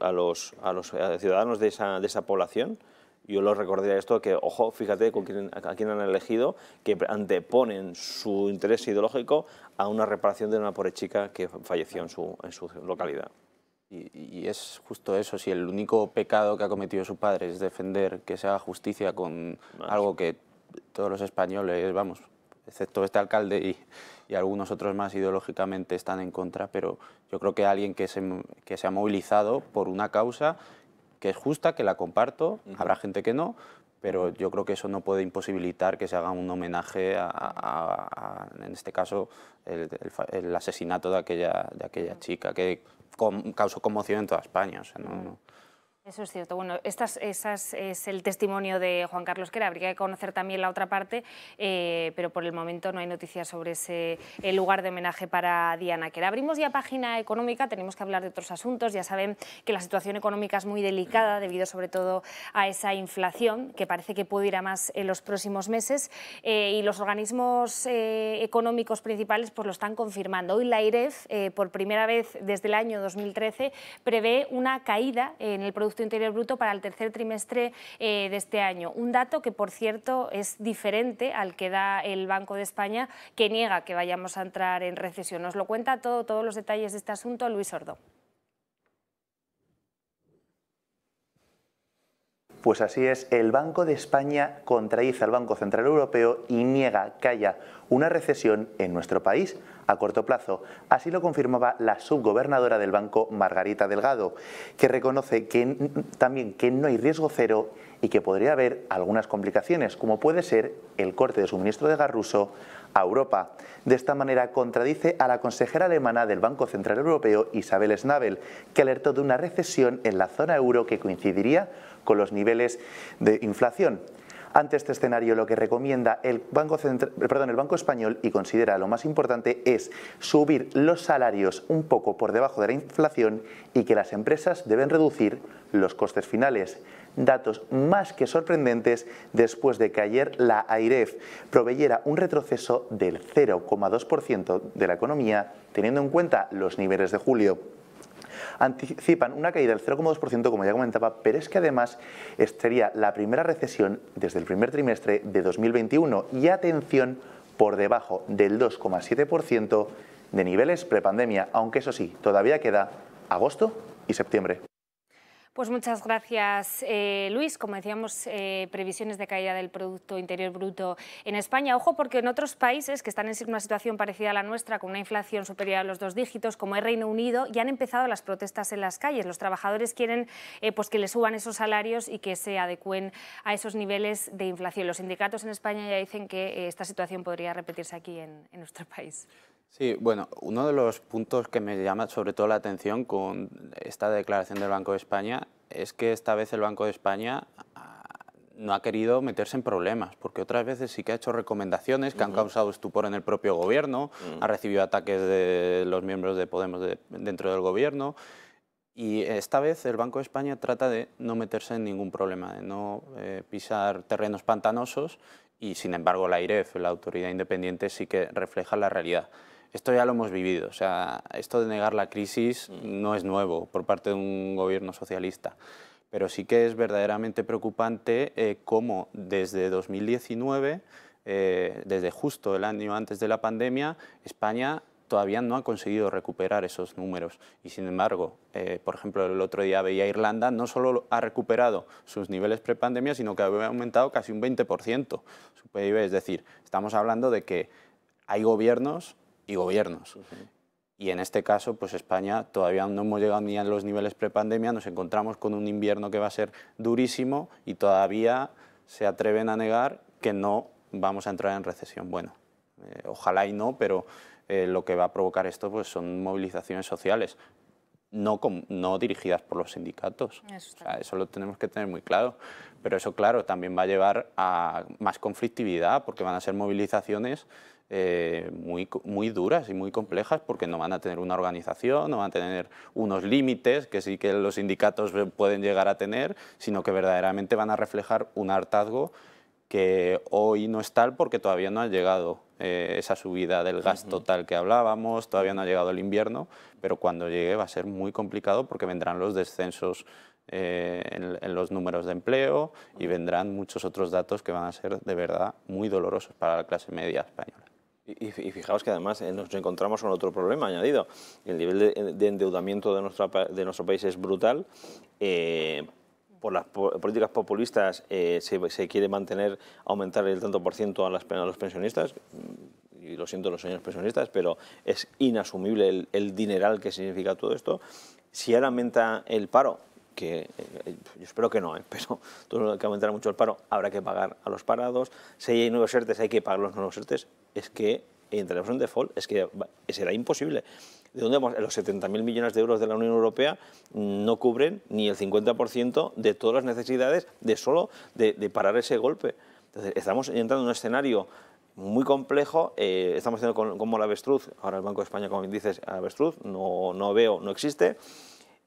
ciudadanos de esa población, yo les recordaría esto, que, ojo, fíjate a quién han elegido, que anteponen su interés ideológico a una reparación de una pobre chica que falleció en su localidad. Y es justo eso, si el único pecado que ha cometido su padre es defender que se haga justicia con algo que todos los españoles, vamos, excepto este alcalde y algunos otros más ideológicamente están en contra, pero yo creo que alguien que se ha movilizado por una causa que es justa, que la comparto, habrá gente que no, pero yo creo que eso no puede imposibilitar que se haga un homenaje en este caso, el asesinato de aquella chica, que causó conmoción en toda España. O sea, no. Eso es cierto. Bueno, es el testimonio de Juan Carlos Quer. Habría que conocer también la otra parte, pero por el momento no hay noticias sobre ese lugar de homenaje para Diana Quer. Abrimos ya página económica, tenemos que hablar de otros asuntos. Ya saben que la situación económica es muy delicada debido sobre todo a esa inflación que parece que puede ir a más en los próximos meses, y los organismos económicos principales pues lo están confirmando. Hoy la AIREF, por primera vez desde el año 2013, prevé una caída en el Producto Interior Bruto para el tercer trimestre de este año. Un dato que, por cierto, es diferente al que da el Banco de España, que niega que vayamos a entrar en recesión. Nos lo cuenta todos los detalles de este asunto Luis Sordo. Pues así es, el Banco de España contradice al Banco Central Europeo y niega que haya una recesión en nuestro país a corto plazo. Así lo confirmaba la subgobernadora del banco, Margarita Delgado, que reconoce también que no hay riesgo cero y que podría haber algunas complicaciones, como puede ser el corte de suministro de gas ruso a Europa. De esta manera contradice a la consejera alemana del Banco Central Europeo, Isabel Schnabel, que alertó de una recesión en la zona euro que coincidiría con los niveles de inflación. Ante este escenario, lo que recomienda el Banco Español y considera lo más importante es subir los salarios un poco por debajo de la inflación y que las empresas deben reducir los costes finales. Datos más que sorprendentes después de que ayer la AIREF proveyera un retroceso del 0,2% de la economía, teniendo en cuenta los niveles de julio. Anticipan una caída del 0,2%, como ya comentaba, pero es que además sería la primera recesión desde el primer trimestre de 2021 y, atención, por debajo del 2,7% de niveles prepandemia, aunque eso sí, todavía queda agosto y septiembre. Pues muchas gracias, Luis. Como decíamos, previsiones de caída del Producto Interior Bruto en España. Ojo, porque en otros países que están en una situación parecida a la nuestra, con una inflación superior a los 2 dígitos, como es Reino Unido, ya han empezado las protestas en las calles. Los trabajadores quieren pues que les suban esos salarios y que se adecúen a esos niveles de inflación. Los sindicatos en España ya dicen que esta situación podría repetirse aquí en nuestro país. Sí, bueno, uno de los puntos que me llama sobre todo la atención con esta declaración del Banco de España es que esta vez el Banco de España no ha querido meterse en problemas, porque otras veces sí que ha hecho recomendaciones que han causado estupor en el propio gobierno, ha recibido ataques de los miembros de Podemos dentro del gobierno, y esta vez el Banco de España trata de no meterse en ningún problema, de no pisar terrenos pantanosos, y sin embargo la AIREF, la autoridad independiente, sí que refleja la realidad. Esto ya lo hemos vivido, o sea, esto de negar la crisis no es nuevo por parte de un gobierno socialista, pero sí que es verdaderamente preocupante cómo desde 2019, desde justo el año antes de la pandemia, España todavía no ha conseguido recuperar esos números y, sin embargo, por ejemplo, el otro día veía Irlanda, no solo ha recuperado sus niveles prepandemia, sino que ha aumentado casi un 20% su PIB, es decir, estamos hablando de que hay gobiernos y gobiernos. Y en este caso, pues España todavía no hemos llegado ni a los niveles prepandemia, nos encontramos con un invierno que va a ser durísimo y todavía se atreven a negar que no vamos a entrar en recesión. Bueno, ojalá y no, pero lo que va a provocar esto pues son movilizaciones sociales, no dirigidas por los sindicatos. Eso lo tenemos que tener muy claro. Pero eso, claro, también va a llevar a más conflictividad, porque van a ser movilizaciones muy duras y muy complejas, porque no van a tener una organización, no van a tener unos límites que sí que los sindicatos pueden llegar a tener, sino que verdaderamente van a reflejar un hartazgo que hoy no es tal porque todavía no ha llegado esa subida del gas total que hablábamos, todavía no ha llegado el invierno, pero cuando llegue va a ser muy complicado porque vendrán los descensos en los números de empleo y vendrán muchos otros datos que van a ser de verdad muy dolorosos para la clase media española. Y fijaos que además nos encontramos con otro problema añadido. El nivel de endeudamiento de nuestro país es brutal. Por las políticas populistas se quiere aumentar el tanto por ciento a los pensionistas. Y lo siento los señores pensionistas, pero es inasumible el dineral que significa todo esto. Si ahora aumenta el paro, que yo espero que no, pero todo lo que aumentará mucho el paro, habrá que pagar a los parados. Si hay nuevos ERTEs, hay que pagar los nuevos ERTEs. Es que entraremos en default, es que será imposible. ¿De dónde vamos? Los 70.000 millones de euros de la Unión Europea no cubren ni el 50% de todas las necesidades de parar ese golpe. Entonces, estamos entrando en un escenario muy complejo, estamos haciendo como el avestruz, ahora el Banco de España, como dices, avestruz, no existe,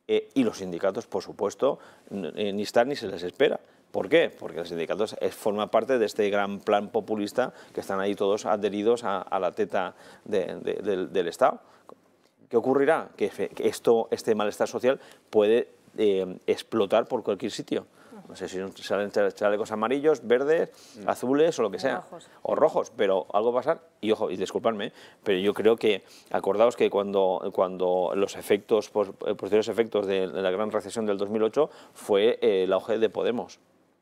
y los sindicatos, por supuesto, ni están ni se les espera. ¿Por qué? Porque los sindicatos forman parte de este gran plan populista que están ahí todos adheridos a la teta del Estado. ¿Qué ocurrirá? Que este malestar social puede explotar por cualquier sitio. No sé si salen chalecos amarillos, verdes, azules o lo que sea. O rojos, pero algo va a pasar. Y ojo, y disculpadme, pero yo creo que, acordaos que cuando los efectos, posteriores efectos de la gran recesión del 2008 fue el auge de Podemos.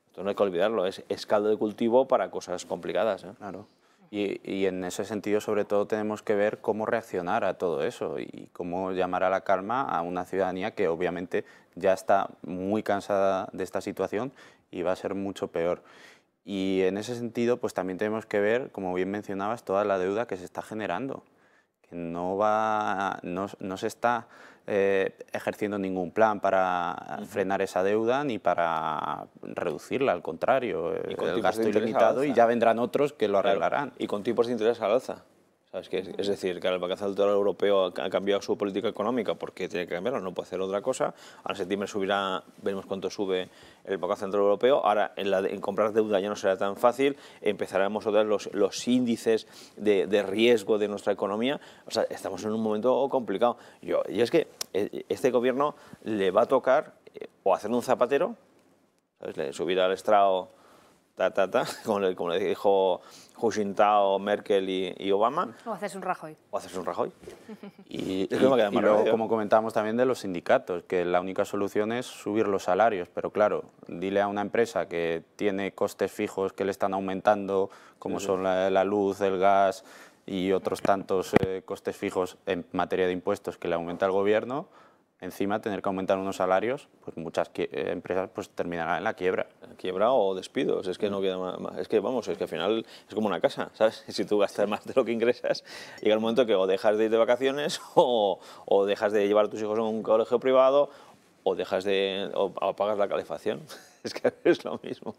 Entonces no hay que olvidarlo, es caldo de cultivo para cosas complicadas. Claro. Y en ese sentido, sobre todo, tenemos que ver cómo reaccionar a todo eso y cómo llamar a la calma a una ciudadanía que obviamente ya está muy cansada de esta situación y va a ser mucho peor. Y en ese sentido, pues también tenemos que ver, como bien mencionabas, toda la deuda que se está generando, que no se está ejerciendo ningún plan para frenar esa deuda ni para reducirla, al contrario, Y con el tipos gasto de interés ilimitado, al y alza. ya vendrán otros que lo arreglarán. Claro, y con tipos de interés al alza. ¿Sabes? Es decir, que el Banco Central Europeo ha cambiado su política económica porque tiene que cambiarla, no puede hacer otra cosa. Ahora en septiembre subirá, veremos cuánto sube el Banco Central Europeo. Ahora en comprar deuda ya no será tan fácil, empezaremos a ver los índices de riesgo de nuestra economía. O sea, estamos en un momento complicado. Y es que este gobierno le va a tocar o hacer un zapatero, ¿sabes? Subir al estrado, como le dijo Hu Jintao, Merkel y Obama. O hacerse un Rajoy. Y Es que no me queda más luego, remedio. como comentábamos también de los sindicatos, que la única solución es subir los salarios, pero claro, dile a una empresa que tiene costes fijos que le están aumentando, como son la luz, el gas y otros tantos costes fijos en materia de impuestos que le aumenta el gobierno, encima tener que aumentar unos salarios, pues muchas empresas pues terminarán en la quiebra. Quiebra o despidos, es que no queda más. Es que vamos, es que al final es como una casa, ¿sabes? Si tú gastas más de lo que ingresas, llega el momento que o dejas de ir de vacaciones o dejas de llevar a tus hijos a un colegio privado o apagas la calefacción. Es que es lo mismo.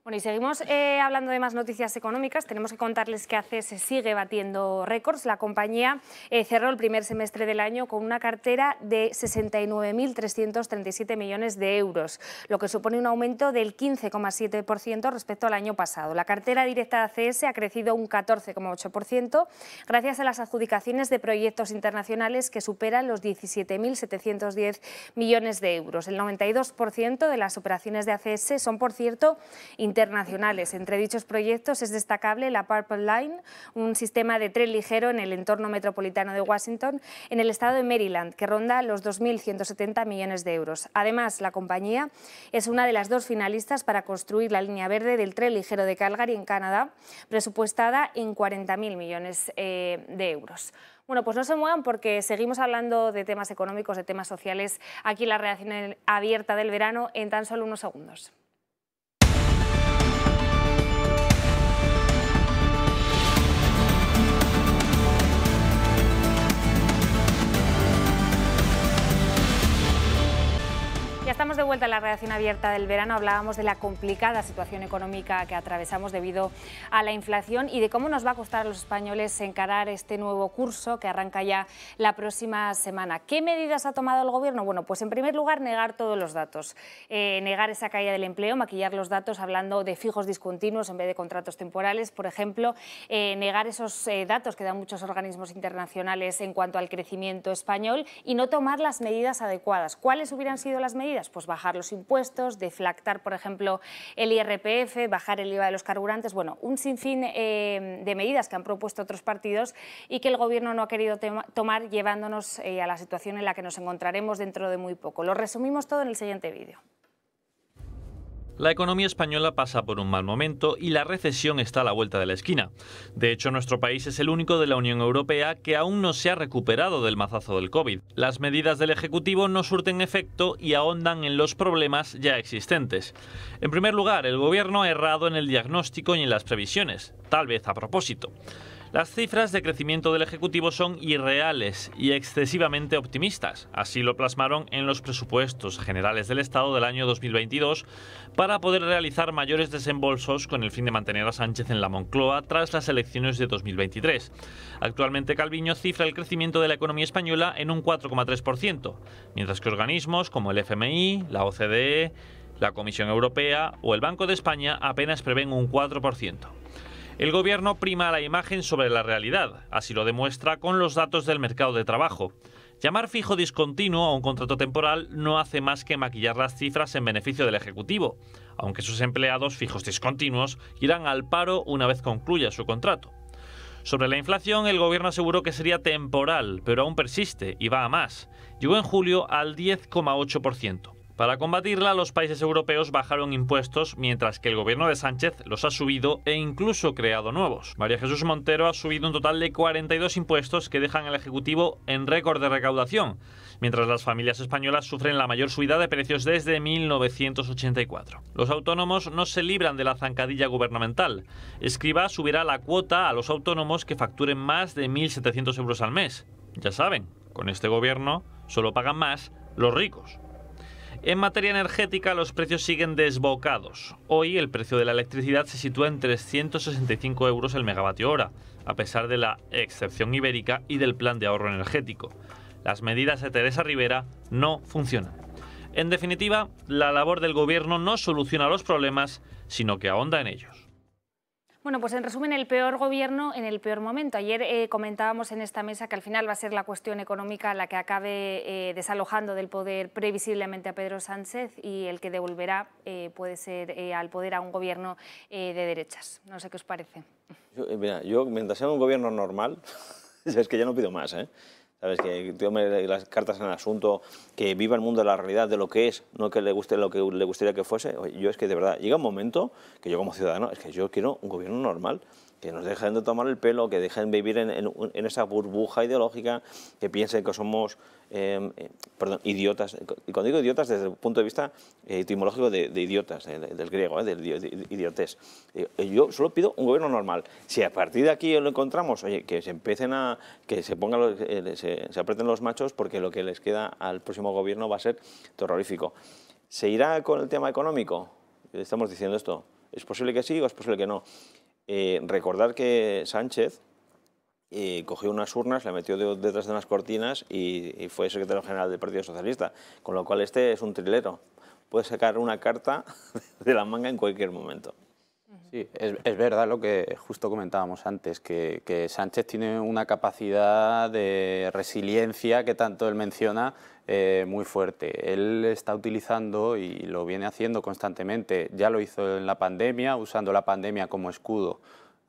Bueno, y seguimos hablando de más noticias económicas. Tenemos que contarles que ACS sigue batiendo récords. La compañía cerró el primer semestre del año con una cartera de 69.337 millones de euros, lo que supone un aumento del 15,7% respecto al año pasado. La cartera directa de ACS ha crecido un 14,8% gracias a las adjudicaciones de proyectos internacionales que superan los 17.710 millones de euros. El 92% de las operaciones de ACS son, por cierto, internacionales. Entre dichos proyectos es destacable la Purple Line, un sistema de tren ligero en el entorno metropolitano de Washington, en el estado de Maryland, que ronda los 2.170 millones de euros. Además, la compañía es una de las 2 finalistas para construir la línea verde del tren ligero de Calgary, en Canadá, presupuestada en 40.000 millones de euros. Bueno, pues no se muevan porque seguimos hablando de temas económicos, de temas sociales, aquí en la redacción abierta del verano en tan solo unos segundos. Ya estamos de vuelta en la redacción abierta del verano. Hablábamos de la complicada situación económica que atravesamos debido a la inflación y de cómo nos va a costar a los españoles encarar este nuevo curso que arranca ya la próxima semana. ¿Qué medidas ha tomado el Gobierno? Bueno, pues en primer lugar negar todos los datos, negar esa caída del empleo, maquillar los datos hablando de fijos discontinuos en vez de contratos temporales, por ejemplo, negar esos datos que dan muchos organismos internacionales en cuanto al crecimiento español y no tomar las medidas adecuadas. ¿Cuáles hubieran sido las medidas? Pues bajar los impuestos, deflactar, por ejemplo, el IRPF, bajar el IVA de los carburantes, bueno, un sinfín de medidas que han propuesto otros partidos y que el Gobierno no ha querido tomar, llevándonos a la situación en la que nos encontraremos dentro de muy poco. Lo resumimos todo en el siguiente vídeo. La economía española pasa por un mal momento y la recesión está a la vuelta de la esquina. De hecho, nuestro país es el único de la Unión Europea que aún no se ha recuperado del mazazo del COVID. Las medidas del Ejecutivo no surten efecto y ahondan en los problemas ya existentes. En primer lugar, el Gobierno ha errado en el diagnóstico y en las previsiones, tal vez a propósito. Las cifras de crecimiento del Ejecutivo son irreales y excesivamente optimistas. Así lo plasmaron en los presupuestos generales del Estado del año 2022 para poder realizar mayores desembolsos con el fin de mantener a Sánchez en la Moncloa tras las elecciones de 2023. Actualmente Calviño cifra el crecimiento de la economía española en un 4,3%, mientras que organismos como el FMI, la OCDE, la Comisión Europea o el Banco de España apenas prevén un 4%. El Gobierno prima la imagen sobre la realidad, así lo demuestra con los datos del mercado de trabajo. Llamar fijo discontinuo a un contrato temporal no hace más que maquillar las cifras en beneficio del Ejecutivo, aunque sus empleados fijos discontinuos irán al paro una vez concluya su contrato. Sobre la inflación, el Gobierno aseguró que sería temporal, pero aún persiste y va a más. Llegó en julio al 10,8%. Para combatirla, los países europeos bajaron impuestos, mientras que el gobierno de Sánchez los ha subido e incluso creado nuevos. María Jesús Montero ha subido un total de 42 impuestos que dejan al Ejecutivo en récord de recaudación, mientras las familias españolas sufren la mayor subida de precios desde 1984. Los autónomos no se libran de la zancadilla gubernamental. Escrivá subirá la cuota a los autónomos que facturen más de 1.700 euros al mes. Ya saben, con este gobierno solo pagan más los ricos. En materia energética, los precios siguen desbocados. Hoy el precio de la electricidad se sitúa en 365 euros el megavatio hora, a pesar de la excepción ibérica y del plan de ahorro energético. Las medidas de Teresa Rivera no funcionan. En definitiva, la labor del gobierno no soluciona los problemas, sino que ahonda en ellos. Bueno, pues en resumen, el peor gobierno en el peor momento. Ayer comentábamos en esta mesa que al final va a ser la cuestión económica la que acabe desalojando del poder previsiblemente a Pedro Sánchez, y el que devolverá puede ser al poder a un gobierno de derechas. No sé qué os parece. Yo mientras sea un gobierno normal, es que ya no pido más, ¿eh? ¿Sabes? Que tome las cartas en el asunto, que viva el mundo de la realidad, de lo que es, no que le guste lo que le gustaría que fuese. Oye, yo es que de verdad, llega un momento que yo como ciudadano, es que yo quiero un gobierno normal, que nos dejen de tomar el pelo, que dejen vivir en esa burbuja ideológica, que piensen que somos idiotas. Y cuando digo idiotas, desde el punto de vista etimológico de idiotas, del griego, de idiotes. Yo solo pido un gobierno normal. Si a partir de aquí lo encontramos, oye, que se empiecen que se pongan se aprieten los machos, porque lo que les queda al próximo gobierno va a ser terrorífico. ¿Se irá con el tema económico? Estamos diciendo esto. ¿Es posible que sí o es posible que no? Recordar que Sánchez cogió unas urnas, la metió detrás de unas cortinas y fue secretario general del Partido Socialista, con lo cual este es un trilero. Puede sacar una carta de la manga en cualquier momento. Sí, es verdad lo que justo comentábamos antes, que Sánchez tiene una capacidad de resiliencia que tanto él menciona muy fuerte. Él está utilizando, y lo viene haciendo constantemente, ya lo hizo en la pandemia, usando la pandemia como escudo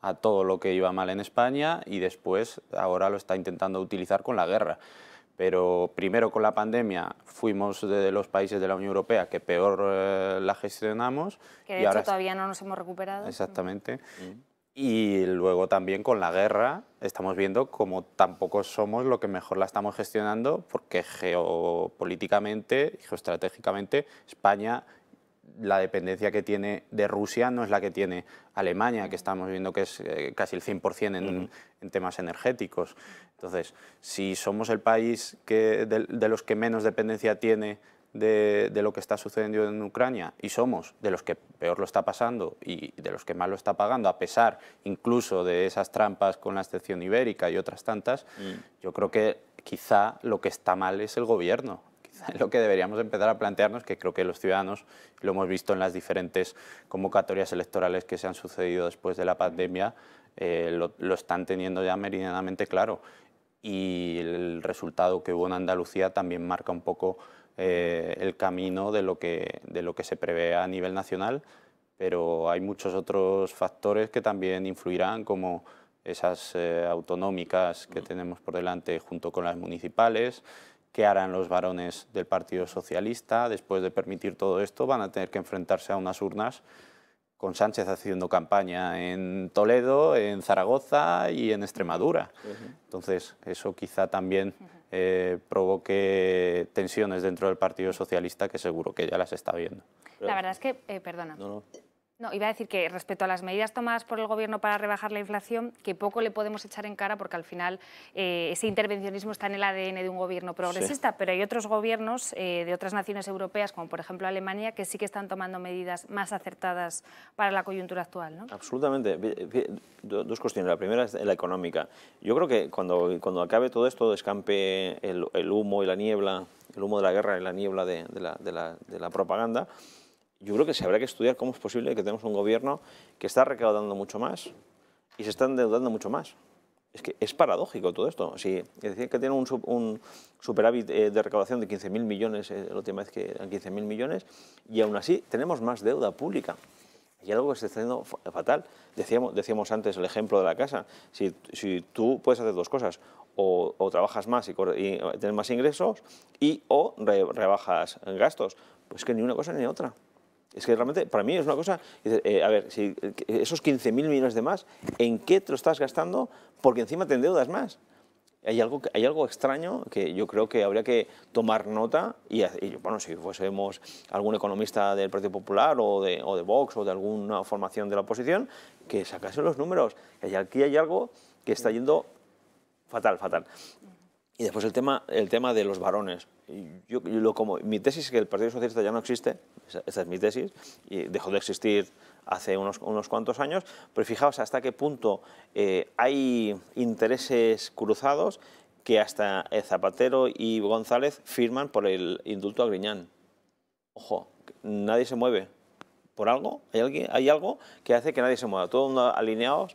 a todo lo que iba mal en España, y después ahora lo está intentando utilizar con la guerra. Pero primero con la pandemia fuimos de los países de la Unión Europea que peor la gestionamos. Que de hecho todavía no nos hemos recuperado. Exactamente. Y luego también con la guerra estamos viendo cómo tampoco somos lo que mejor la estamos gestionando, porque geopolíticamente y geoestratégicamente España, la dependencia que tiene de Rusia no es la que tiene Alemania, que estamos viendo que es casi el 100% en temas energéticos. Entonces, si somos el país de los que menos dependencia tiene de lo que está sucediendo en Ucrania, y somos de los que peor lo está pasando y de los que más lo está pagando, a pesar incluso de esas trampas con la excepción ibérica y otras tantas, yo creo que quizá lo que está mal es el gobierno. Lo que deberíamos empezar a plantearnos, que creo que los ciudadanos, lo hemos visto en las diferentes convocatorias electorales que se han sucedido después de la pandemia, lo están teniendo ya meridianamente claro. Y el resultado que hubo en Andalucía también marca un poco el camino de lo que se prevé a nivel nacional, pero hay muchos otros factores que también influirán, como esas autonómicas que tenemos por delante junto con las municipales. ¿Qué harán los varones del Partido Socialista? Después de permitir todo esto, van a tener que enfrentarse a unas urnas con Sánchez haciendo campaña en Toledo, en Zaragoza y en Extremadura. Entonces, eso quizá también provoque tensiones dentro del Partido Socialista, que seguro que ya las está viendo. La verdad es que, perdona. No, iba a decir que respecto a las medidas tomadas por el Gobierno para rebajar la inflación, que poco le podemos echar en cara, porque al final ese intervencionismo está en el ADN de un gobierno progresista, pero hay otros gobiernos de otras naciones europeas, como por ejemplo Alemania, que sí que están tomando medidas más acertadas para la coyuntura actual, ¿no? Absolutamente. Dos cuestiones. La primera es la económica. Yo creo que cuando acabe todo esto, descampe el humo y la niebla, el humo de la guerra y la niebla de la propaganda, yo creo que se habrá que estudiar cómo es posible que tenemos un gobierno que está recaudando mucho más y se está endeudando mucho más. Es que es paradójico todo esto. Si decía que tiene un superávit de recaudación de 15.000 millones, la última vez que eran 15.000 millones, y aún así tenemos más deuda pública. Y algo que se está haciendo fatal. Decíamos antes el ejemplo de la casa. Si tú puedes hacer dos cosas, o trabajas más y tienes más ingresos, o rebajas gastos, pues que ni una cosa ni otra. Es que realmente, para mí es una cosa, a ver, si esos 15.000 millones de más, ¿en qué te lo estás gastando? Porque encima te endeudas más. Hay algo extraño que yo creo que habría que tomar nota y bueno, si fuésemos algún economista del Partido Popular o de Vox o de alguna formación de la oposición, que sacase los números. Aquí hay algo que está yendo fatal, fatal. Y después el tema de los varones. Mi tesis es que el Partido Socialista ya no existe, esa es mi tesis, y dejó de existir hace unos cuantos años, pero fijaos hasta qué punto hay intereses cruzados que hasta Zapatero y González firman por el indulto a Griñán. Ojo, nadie se mueve. ¿Por algo? ¿Hay algo que hace que nadie se mueva? Todos alineados,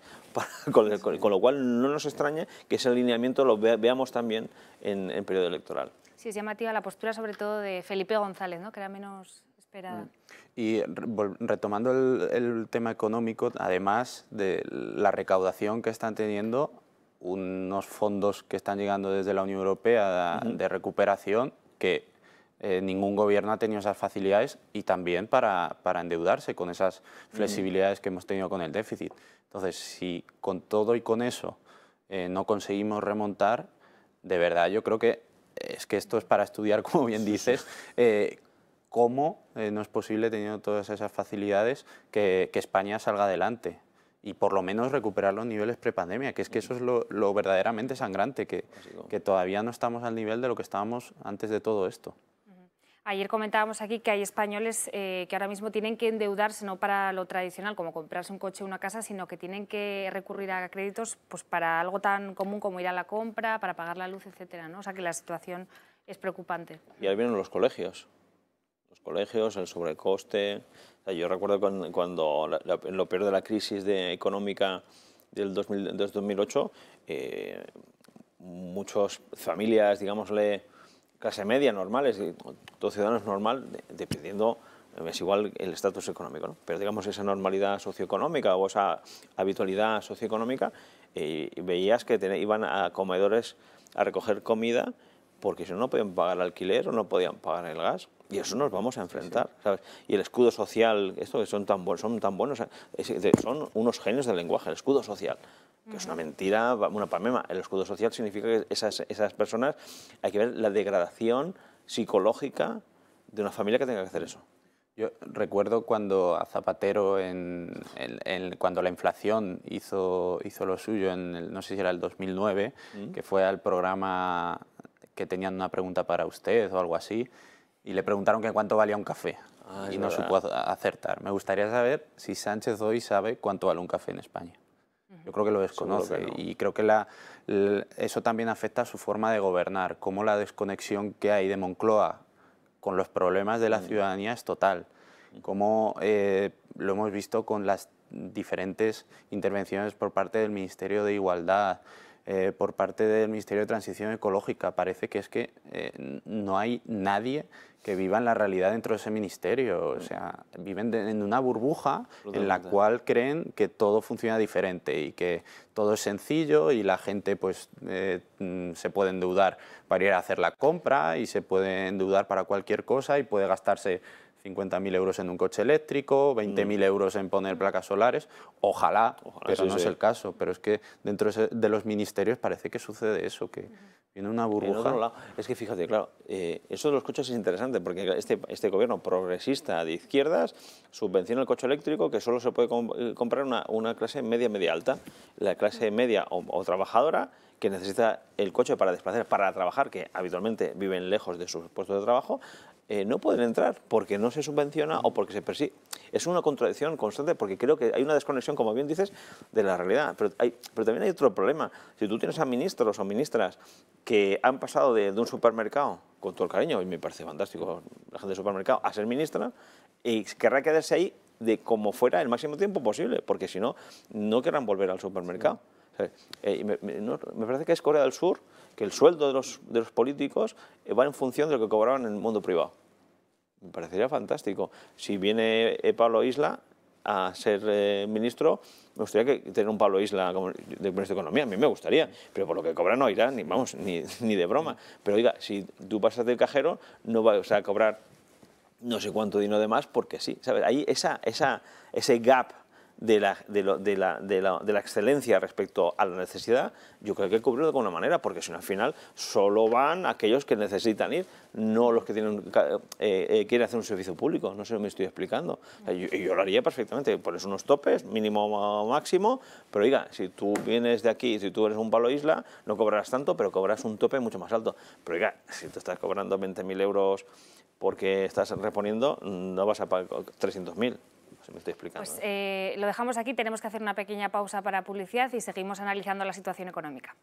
con lo cual no nos extrañe que ese alineamiento lo veamos también en periodo electoral. Sí, es llamativa la postura sobre todo de Felipe González, ¿no?, que era menos esperada. Y retomando el tema económico, además de la recaudación que están teniendo, unos fondos que están llegando desde la Unión Europea de recuperación que ningún gobierno ha tenido esas facilidades y también para endeudarse con esas flexibilidades que hemos tenido con el déficit. Entonces, si con todo y con eso no conseguimos remontar, de verdad yo creo que esto es para estudiar, como bien dices, cómo no es posible, teniendo todas esas facilidades, que España salga adelante y por lo menos recuperar los niveles prepandemia, que eso es lo verdaderamente sangrante, que todavía no estamos al nivel de lo que estábamos antes de todo esto. Ayer comentábamos aquí que hay españoles que ahora mismo tienen que endeudarse no para lo tradicional, como comprarse un coche o una casa, sino que tienen que recurrir a créditos pues, para algo tan común como ir a la compra, para pagar la luz, etcétera, ¿no? O sea que la situación es preocupante. Y ahí vienen los colegios. Los colegios, el sobrecoste. O sea, yo recuerdo cuando lo peor de la crisis económica del 2008, muchas familias, digámosle, clase media, normales, todo ciudadano es normal, dependiendo, es igual el estatus económico, ¿no? Pero digamos esa normalidad socioeconómica o esa habitualidad socioeconómica, veías que iban a comedores a recoger comida porque si no podían pagar el alquiler o no podían pagar el gas. Y eso nos vamos a enfrentar, ¿sabes? Y el escudo social, esto que son tan buenos, son unos genios del lenguaje, el escudo social. Que es una mentira, una palmema. El escudo social significa que esas personas, hay que ver la degradación psicológica de una familia que tenga que hacer eso. Yo recuerdo cuando a Zapatero, cuando la inflación hizo lo suyo, no sé si era el 2009, que fue al programa que tenían una pregunta para usted o algo así, y le preguntaron que cuánto valía un café. Y no supo acertar. Me gustaría saber si Sánchez hoy sabe cuánto vale un café en España. Yo creo que lo desconoce que no. Y creo que eso también afecta a su forma de gobernar, cómo la desconexión que hay de Moncloa con los problemas de la ciudadanía es total, cómo lo hemos visto con las diferentes intervenciones por parte del Ministerio de Igualdad, por parte del Ministerio de Transición Ecológica. Parece que no hay nadie que viva en la realidad dentro de ese ministerio. O sea, viven en una burbuja en la cual creen que todo funciona diferente y que todo es sencillo y la gente pues se puede endeudar para ir a hacer la compra y se puede endeudar para cualquier cosa y puede gastarse 50.000 euros en un coche eléctrico, 20.000 euros en poner placas solares. Ojalá pero no es el caso. Pero es que dentro de los ministerios parece que sucede eso, que viene una burbuja. En otro lado, es que fíjate, claro, eso de los coches es interesante porque este gobierno progresista de izquierdas subvenciona el coche eléctrico que solo se puede comprar una clase media alta. La clase media o trabajadora que necesita el coche para desplazar, para trabajar, que habitualmente viven lejos de sus puestos de trabajo, no pueden entrar porque no se subvenciona o porque se persigue. Es una contradicción constante porque creo que hay una desconexión, como bien dices, de la realidad. Pero también hay otro problema. Si tú tienes a ministros o ministras que han pasado de un supermercado, con todo el cariño, y me parece fantástico la gente del supermercado, a ser ministra, y querrá quedarse ahí de como fuera el máximo tiempo posible, porque si no, no querrán volver al supermercado. Me parece que es Corea del Sur, que el sueldo de los políticos va en función de lo que cobraban en el mundo privado. Me parecería fantástico. Si viene Pablo Isla a ser ministro, me gustaría tener un Pablo Isla como de ministro de Economía. A mí me gustaría, pero por lo que cobra no irá, ni de broma. Pero oiga, si tú pasas del cajero, no vas a cobrar no sé cuánto dinero de más porque sí, ¿sabes? Ahí ese gap de la excelencia respecto a la necesidad, yo creo que hay que cubrirlo de alguna manera, porque si no al final solo van aquellos que necesitan ir, no los que quieren hacer un servicio público. No sé si me estoy explicando. O sea, yo lo haría perfectamente, pones unos topes, mínimo o máximo, pero oiga, si tú vienes de aquí, si tú eres un palo isla, no cobrarás tanto, pero cobras un tope mucho más alto. Pero oiga, si tú estás cobrando 20.000 euros porque estás reponiendo, no vas a pagar 300.000. Me estoy explicando. Pues lo dejamos aquí, tenemos que hacer una pequeña pausa para publicidad y seguimos analizando la situación económica.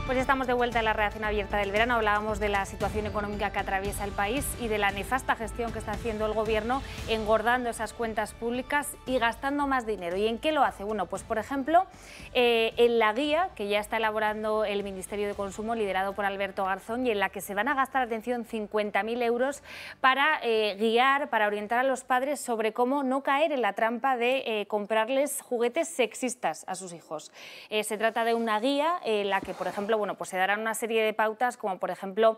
Pues estamos de vuelta en la redacción abierta del verano. Hablábamos de la situación económica que atraviesa el país y de la nefasta gestión que está haciendo el Gobierno, engordando esas cuentas públicas y gastando más dinero. ¿Y en qué lo hace? Bueno, pues por ejemplo, en la guía que ya está elaborando el Ministerio de Consumo, liderado por Alberto Garzón, y en la que se van a gastar, atención, 50.000 euros para guiar, para orientar a los padres sobre cómo no caer en la trampa de comprarles juguetes sexistas a sus hijos. Se trata de una guía en la que, por ejemplo, bueno, pues se darán una serie de pautas, como por ejemplo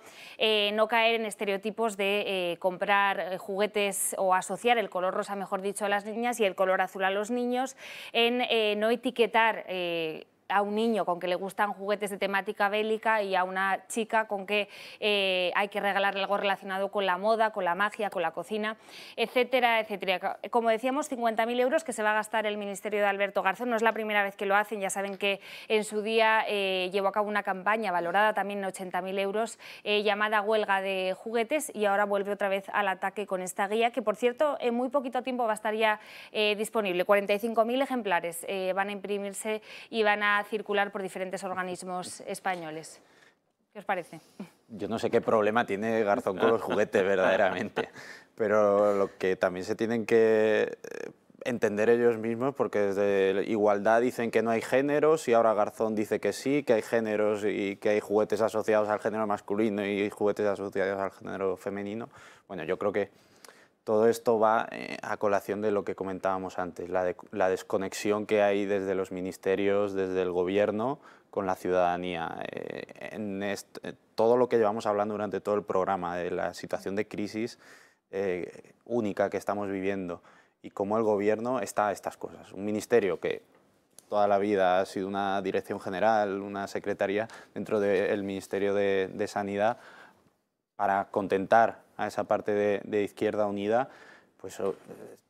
no caer en estereotipos de comprar juguetes o asociar el color rosa, mejor dicho, a las niñas y el color azul a los niños, en no etiquetar a un niño con que le gustan juguetes de temática bélica y a una chica con que hay que regalarle algo relacionado con la moda, con la magia, con la cocina, etcétera, etcétera. Como decíamos, 50.000 euros que se va a gastar el Ministerio de Alberto Garzón. No es la primera vez que lo hacen, ya saben que en su día llevó a cabo una campaña valorada también en 80.000 euros llamada Huelga de Juguetes, y ahora vuelve otra vez al ataque con esta guía, que por cierto en muy poquito tiempo va a estar ya disponible. 45.000 ejemplares van a imprimirse y van a circular por diferentes organismos españoles. ¿Qué os parece? Yo no sé qué problema tiene Garzón con los juguetes verdaderamente, pero lo que también se tienen que entender ellos mismos, porque desde igualdad dicen que no hay géneros y ahora Garzón dice que sí, que hay géneros y que hay juguetes asociados al género masculino y juguetes asociados al género femenino. Bueno, yo creo que todo esto va a colación de lo que comentábamos antes, la desconexión que hay desde los ministerios, desde el Gobierno, con la ciudadanía. Todo lo que llevamos hablando durante todo el programa, de la situación de crisis única que estamos viviendo y cómo el Gobierno está a estas cosas. Un ministerio que toda la vida ha sido una dirección general, una secretaría dentro del Ministerio de Sanidad, para contentar a esa parte de Izquierda Unida, pues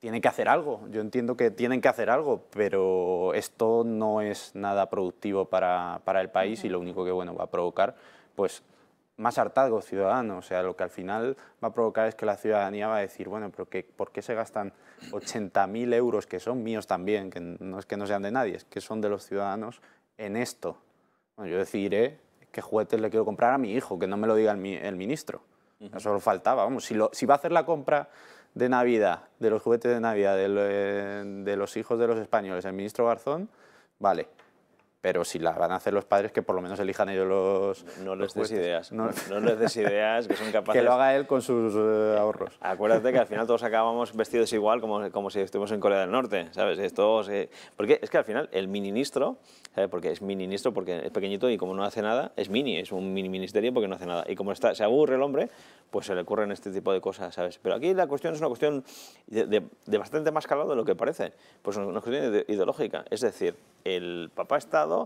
tiene que hacer algo. Yo entiendo que tienen que hacer algo, pero esto no es nada productivo para el país y lo único que va a provocar pues más hartazgo ciudadano. O sea, lo que al final va a provocar es que la ciudadanía va a decir, bueno, pero ¿por qué se gastan 80.000 euros, que son míos también, que no es que no sean de nadie, es que son de los ciudadanos, en esto? Bueno, yo decidiré qué juguetes le quiero comprar a mi hijo, que no me lo diga el ministro. Eso lo faltaba. Vamos, si va a hacer la compra de Navidad, de los juguetes de Navidad, de los hijos de los españoles, el ministro Garzón, vale. Pero si la van a hacer los padres, que por lo menos elijan ellos los No les des juguetes. ideas, no les des ideas, que son capaces... Que lo haga él con sus ahorros. Acuérdate que al final todos acabamos vestidos igual, como si estuvimos en Corea del Norte, ¿sabes? Porque es que al final el ministro, ¿sabes? Porque es ministro porque es pequeñito y como no hace nada, es un mini ministerio porque no hace nada. Y como se aburre el hombre, pues se le ocurren este tipo de cosas, ¿sabes? Pero aquí la cuestión es una cuestión de bastante más calado de lo que parece. Pues una cuestión ideológica. Es decir, el papá Estado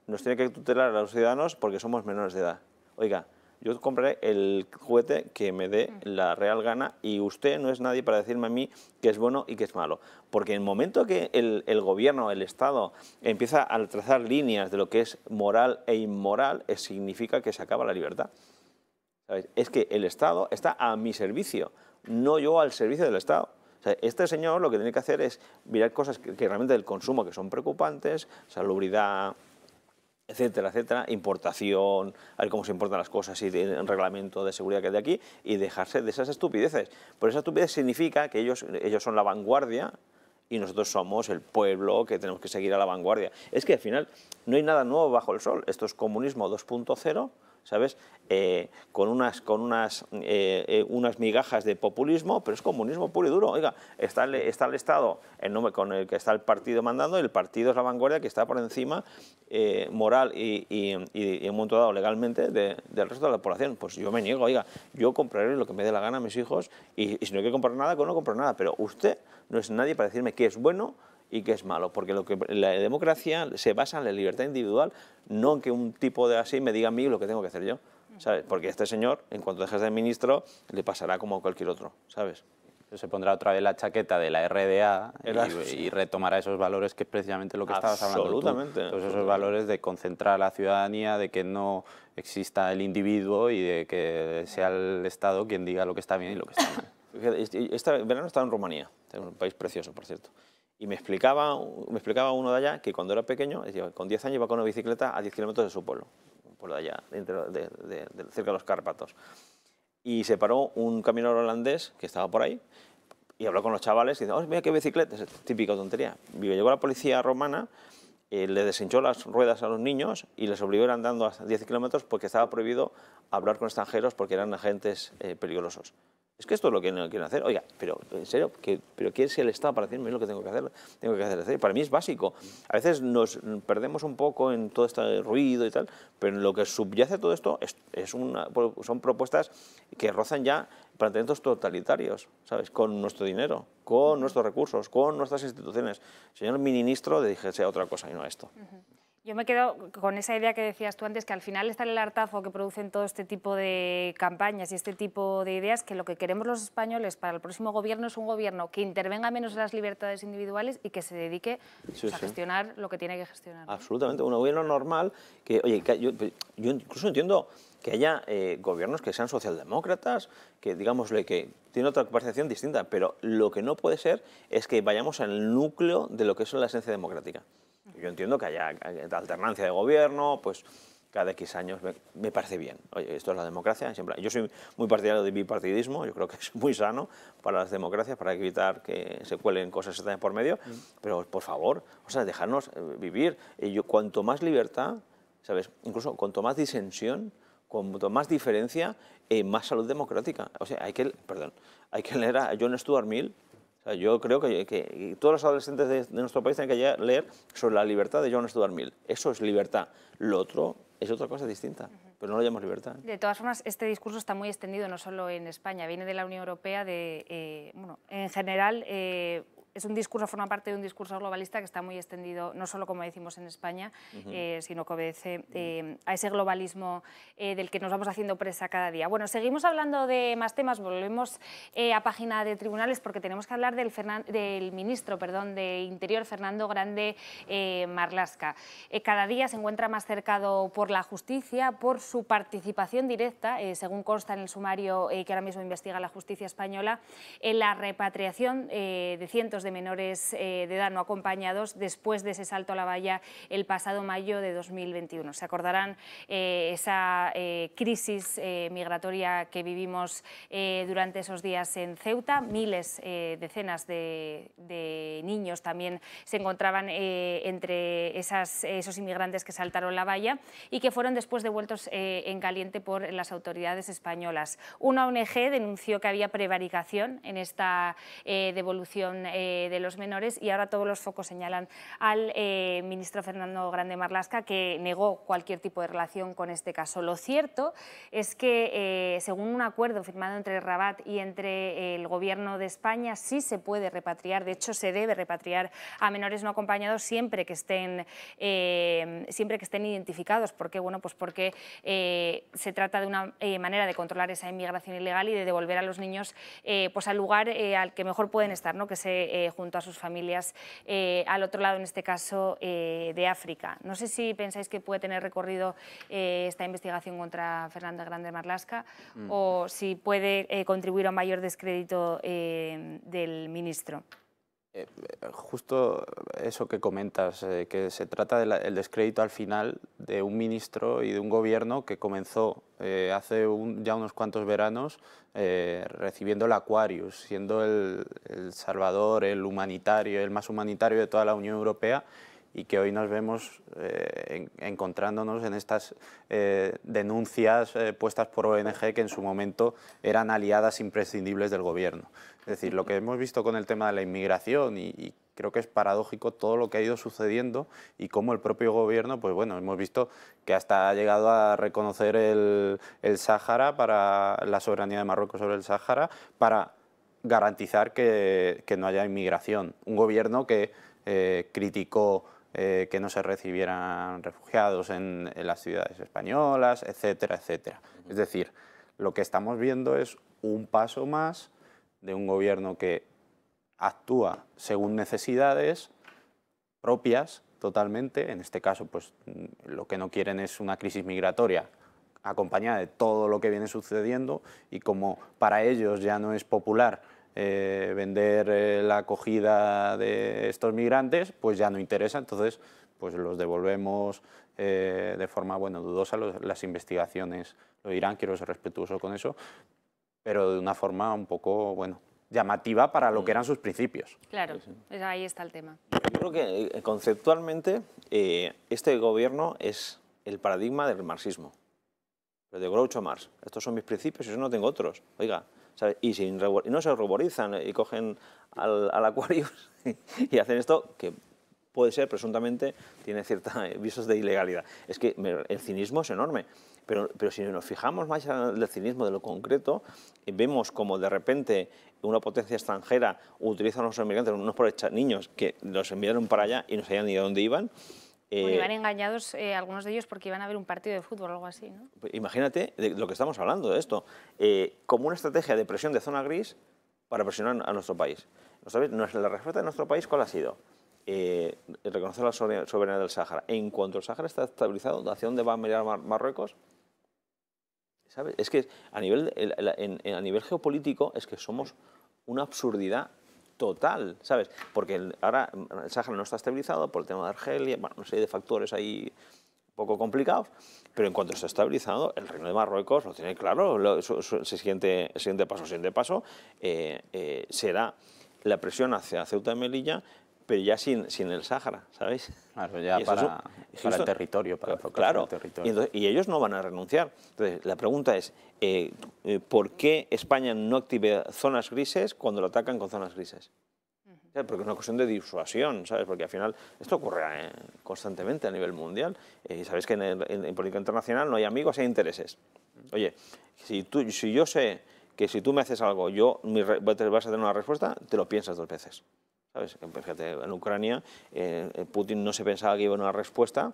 nos tiene que tutelar a los ciudadanos porque somos menores de edad. Oiga, yo compraré el juguete que me dé la real gana y usted no es nadie para decirme a mí qué es bueno y qué es malo. Porque en el momento que el gobierno, el Estado, empieza a trazar líneas de lo que es moral e inmoral, significa que se acaba la libertad. ¿Sabes? Es que el Estado está a mi servicio, no yo al servicio del Estado. O sea, este señor lo que tiene que hacer es mirar cosas que realmente del consumo que son preocupantes, salubridad, etcétera, etcétera, importación, a ver cómo se importan las cosas y el reglamento de seguridad que hay de aquí, y dejarse de esas estupideces. Por esa estupidez significa que ellos son la vanguardia y nosotros somos el pueblo que tenemos que seguir a la vanguardia. Es que al final no hay nada nuevo bajo el sol. Esto es comunismo 2.0 ¿sabes? Con unas migajas de populismo, pero es comunismo puro y duro. Oiga, está el Estado con el que está el partido mandando, y el partido es la vanguardia que está por encima moral y en un momento dado legalmente del resto de la población. Pues yo me niego, oiga, yo compraré lo que me dé la gana a mis hijos, y si no hay que comprar nada, pues no compro nada, pero usted no es nadie para decirme qué es bueno y qué es malo, porque la democracia se basa en la libertad individual, no en que un tipo de así me diga a mí lo que tengo que hacer yo, ¿sabes? Porque este señor, en cuanto dejes de ministro, le pasará como a cualquier otro, ¿sabes? Se pondrá otra vez la chaqueta de la RDA y retomará esos valores, que es precisamente lo que estabas hablando tú. Absolutamente. Todos esos valores de concentrar a la ciudadanía, de que no exista el individuo y de que sea el Estado quien diga lo que está bien y lo que está mal. Este verano estaba en Rumanía, un país precioso, por cierto. Y me explicaba uno de allá que cuando era pequeño, con 10 años iba con una bicicleta a 10 kilómetros de su pueblo, un pueblo de allá, cerca de los Cárpatos. Y se paró un camionero holandés que estaba por ahí y habló con los chavales y dice, oh, mira qué bicicleta, es típica tontería. Llegó la policía romana, le deshinchó las ruedas a los niños y les obligó a ir andando a 10 kilómetros porque estaba prohibido hablar con extranjeros porque eran agentes peligrosos. Es que esto es lo que no quieren hacer. Oiga, pero en serio, ¿pero quién es el Estado para decirme lo que tengo que hacer? Para mí es básico. A veces nos perdemos un poco en todo este ruido y tal, pero lo que subyace todo esto son propuestas que rozan ya planteamientos totalitarios, ¿sabes? Con nuestro dinero, con nuestros recursos, con nuestras instituciones. Señor ministro, dedíjese a otra cosa y no a esto. Yo me quedo con esa idea que decías tú antes, que al final está el hartazgo que producen todo este tipo de campañas y este tipo de ideas, que lo que queremos los españoles para el próximo gobierno es un gobierno que intervenga menos en las libertades individuales y que se dedique a gestionar lo que tiene que gestionar, ¿no? Absolutamente, un gobierno normal que, oye, yo incluso entiendo que haya gobiernos que sean socialdemócratas, que digámosle que tienen otra percepción distinta, pero lo que no puede ser es que vayamos al núcleo de lo que es la esencia democrática. Yo entiendo que haya alternancia de gobierno, pues cada X años me parece bien. Oye, esto es la democracia. Siempre. Yo soy muy partidario del bipartidismo, yo creo que es muy sano para las democracias, para evitar que se cuelen cosas extrañas por medio, pero por favor, o sea, dejarnos vivir. Cuanto más libertad, ¿sabes? Incluso cuanto más disensión, cuanto más diferencia, más salud democrática. O sea, hay que leer a John Stuart Mill. O sea, yo creo que todos los adolescentes de nuestro país tienen que leer sobre la libertad de John Stuart Mill. Eso es libertad. Lo otro es otra cosa distinta, pero no lo llamamos libertad. De todas formas, este discurso está muy extendido, no solo en España, viene de la Unión Europea, bueno, en general. Es un discurso, forma parte de un discurso globalista que está muy extendido, no solo, como decimos, en España, sino que obedece a ese globalismo del que nos vamos haciendo presa cada día. Bueno, seguimos hablando de más temas, volvemos a página de tribunales porque tenemos que hablar del ministro de Interior, Fernando Grande Marlaska. Cada día se encuentra más cercado por la justicia, por su participación directa, según consta en el sumario que ahora mismo investiga la justicia española, en la repatriación de cientos de menores de edad no acompañados después de ese salto a la valla el pasado mayo de 2021. Se acordarán esa crisis migratoria que vivimos durante esos días en Ceuta. Miles, decenas de niños también se encontraban entre esos inmigrantes que saltaron la valla y que fueron después devueltos en caliente por las autoridades españolas. Una ONG denunció que había prevaricación en esta devolución de los menores y ahora todos los focos señalan al ministro Fernando Grande Marlaska, que negó cualquier tipo de relación con este caso. Lo cierto es que, según un acuerdo firmado entre Rabat y entre el Gobierno de España, sí se puede repatriar, de hecho se debe repatriar a menores no acompañados siempre que estén identificados. ¿Por qué? Bueno, pues porque se trata de una manera de controlar esa inmigración ilegal y de devolver a los niños pues al lugar al que mejor pueden estar, ¿no? Que se junto a sus familias al otro lado, en este caso de África. No sé si pensáis que puede tener recorrido esta investigación contra Fernando Grande Marlaska o si puede contribuir a un mayor descrédito del ministro. Justo eso que comentas, que se trata del descrédito al final de un ministro y de un gobierno que comenzó hace ya unos cuantos veranos recibiendo el Aquarius, siendo el salvador, el humanitario, el más humanitario de toda la Unión Europea, y que hoy nos vemos encontrándonos en estas denuncias puestas por ONG que en su momento eran aliadas imprescindibles del gobierno. Es decir, lo que hemos visto con el tema de la inmigración y creo que es paradójico todo lo que ha ido sucediendo y cómo el propio gobierno, pues bueno, hemos visto que hasta ha llegado a reconocer el Sáhara, para la soberanía de Marruecos sobre el Sáhara, para garantizar que no haya inmigración. Un gobierno que criticó que no se recibieran refugiados en las ciudades españolas, etcétera, etcétera. Es decir, lo que estamos viendo es un paso más de un gobierno que actúa según necesidades propias totalmente. En este caso, pues lo que no quieren es una crisis migratoria acompañada de todo lo que viene sucediendo, y como para ellos ya no es popular vender la acogida de estos migrantes, pues ya no interesa, entonces pues los devolvemos de forma dudosa. Las investigaciones lo dirán, quiero ser respetuoso con eso, pero de una forma un poco, llamativa para lo que eran sus principios. Claro, ahí está el tema. Yo creo que conceptualmente este gobierno es el paradigma del marxismo, de Groucho Marx. Estos son mis principios y yo no tengo otros. Oiga, ¿sabes? Y no se ruborizan y cogen al Aquarius y hacen esto que puede ser, presuntamente, tiene ciertos visos de ilegalidad. Es que el cinismo es enorme. Pero si nos fijamos más en el cinismo de lo concreto, vemos como de repente una potencia extranjera utiliza a los inmigrantes, unos pobres niños que los enviaron para allá y no sabían ni a dónde iban. Iban engañados algunos de ellos porque iban a ver un partido de fútbol o algo así, ¿no? Imagínate de lo que estamos hablando de esto, como una estrategia de presión de zona gris para presionar a nuestro país. La respuesta de nuestro país, ¿cuál ha sido? Reconocer la soberanía del Sáhara. En cuanto el Sáhara está estabilizado, ¿hacia dónde va a mirar Marruecos? ¿Sabes? Es que a nivel geopolítico es que somos una absurdidad total, ¿sabes? Porque ahora el Sáhara no está estabilizado por el tema de Argelia, una serie de factores ahí un poco complicados, pero en cuanto está estabilizado, el Reino de Marruecos lo tiene claro. El siguiente paso será la presión hacia Ceuta y Melilla, pero ya sin el Sáhara, ¿sabéis? Claro, ya para el territorio, para claro, el territorio. Y ellos no van a renunciar. Entonces, la pregunta es, ¿por qué España no active zonas grises cuando lo atacan con zonas grises? Porque es una cuestión de disuasión, ¿sabes? Porque al final esto ocurre constantemente a nivel mundial. Sabéis que en política internacional no hay amigos, hay intereses. Oye, si yo sé que si tú me haces algo, vas a tener una respuesta, te lo piensas 2 veces. ¿Sabes? Fíjate, en Ucrania Putin no se pensaba que iba a una respuesta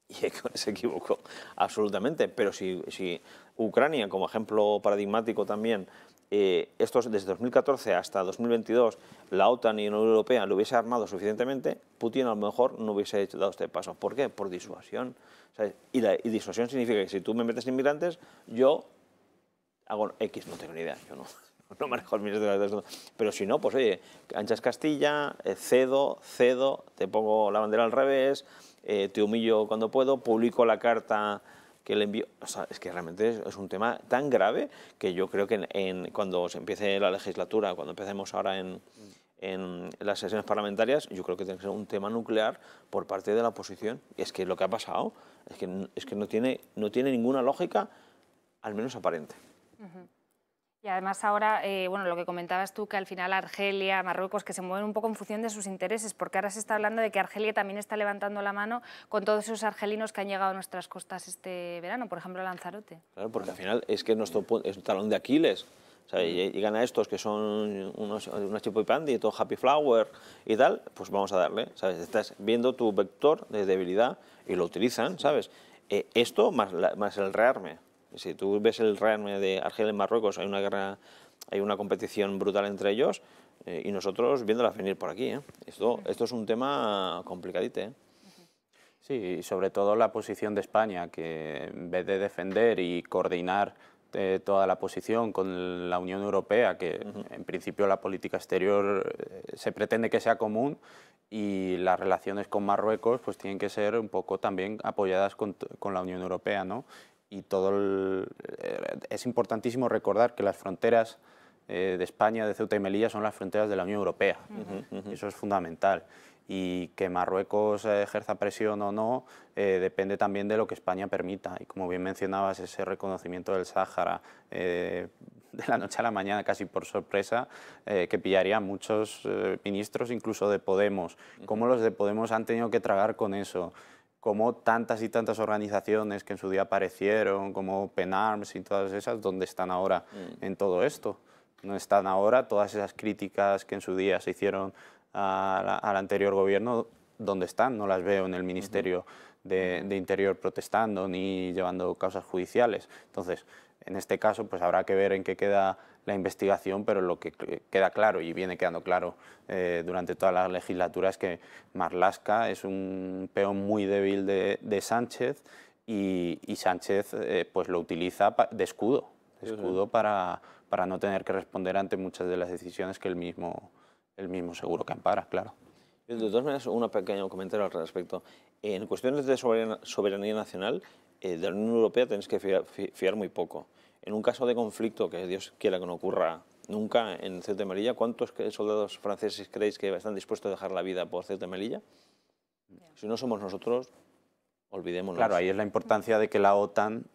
y se equivocó absolutamente. Pero si Ucrania, como ejemplo paradigmático también, desde 2014 hasta 2022, la OTAN y la Unión Europea lo hubiese armado suficientemente, Putin a lo mejor no hubiese dado este paso. ¿Por qué? Por disuasión. ¿Sabes? Y disuasión significa que si tú me metes inmigrantes, yo hago X, no tengo ni idea, yo no manejo el ministerio de pero si no, pues oye, anchas Castilla, cedo, te pongo la bandera al revés, te humillo cuando puedo, publico la carta que le envío. O sea, es que realmente es un tema tan grave que yo creo que cuando se empiece la legislatura, cuando empecemos ahora en las sesiones parlamentarias, yo creo que tiene que ser un tema nuclear por parte de la oposición. Y es que lo que ha pasado es que no tiene ninguna lógica, al menos aparente. Y además ahora, lo que comentabas tú, que al final Argelia, Marruecos, que se mueven un poco en función de sus intereses, porque ahora se está hablando de que Argelia también está levantando la mano con todos esos argelinos que han llegado a nuestras costas este verano, por ejemplo, a Lanzarote. Claro, porque al final es que es un talón de Aquiles. O sea, llegan a estos que son unos chipopandi, todo happy flower y tal, pues vamos a darle, ¿sabes? Estás viendo tu vector de debilidad y lo utilizan, ¿sabes? Esto más el rearme. Si tú ves el rearme de Argelia y Marruecos, hay una guerra, hay una competición brutal entre ellos y nosotros viéndola venir por aquí. Esto es un tema complicadito. Sí, y sobre todo la posición de España, que en vez de defender y coordinar toda la posición con la Unión Europea, que en principio la política exterior se pretende que sea común, y las relaciones con Marruecos pues tienen que ser un poco también apoyadas con la Unión Europea, ¿no? Y es importantísimo recordar que las fronteras de España, de Ceuta y Melilla, son las fronteras de la Unión Europea. Eso es fundamental. Y que Marruecos ejerza presión o no depende también de lo que España permita. Y como bien mencionabas, ese reconocimiento del Sáhara de la noche a la mañana, casi por sorpresa, que pillaría a muchos ministros, incluso de Podemos. Cómo los de Podemos han tenido que tragar con eso. Cómo tantas y tantas organizaciones que en su día aparecieron, como PENARMS y todas esas, ¿dónde están ahora en todo esto? No están ahora todas esas críticas que en su día se hicieron al anterior gobierno, ¿dónde están? No las veo en el Ministerio de Interior protestando ni llevando causas judiciales. Entonces, en este caso, pues habrá que ver en qué queda la investigación, pero lo que queda claro y viene quedando claro durante toda la legislatura es que Marlaska es un peón muy débil de Sánchez y Sánchez pues lo utiliza de escudo para no tener que responder ante muchas de las decisiones que él mismo seguro que ampara, claro. De todas maneras, un pequeño comentario al respecto. En cuestiones de soberanía nacional, de la Unión Europea tenéis que fiar muy poco. En un caso de conflicto, que Dios quiera que no ocurra nunca en Ceuta y Melilla, ¿cuántos soldados franceses creéis que están dispuestos a dejar la vida por Ceuta y Melilla? Si no somos nosotros, olvidémonos. Claro, ahí es la importancia de que la OTAN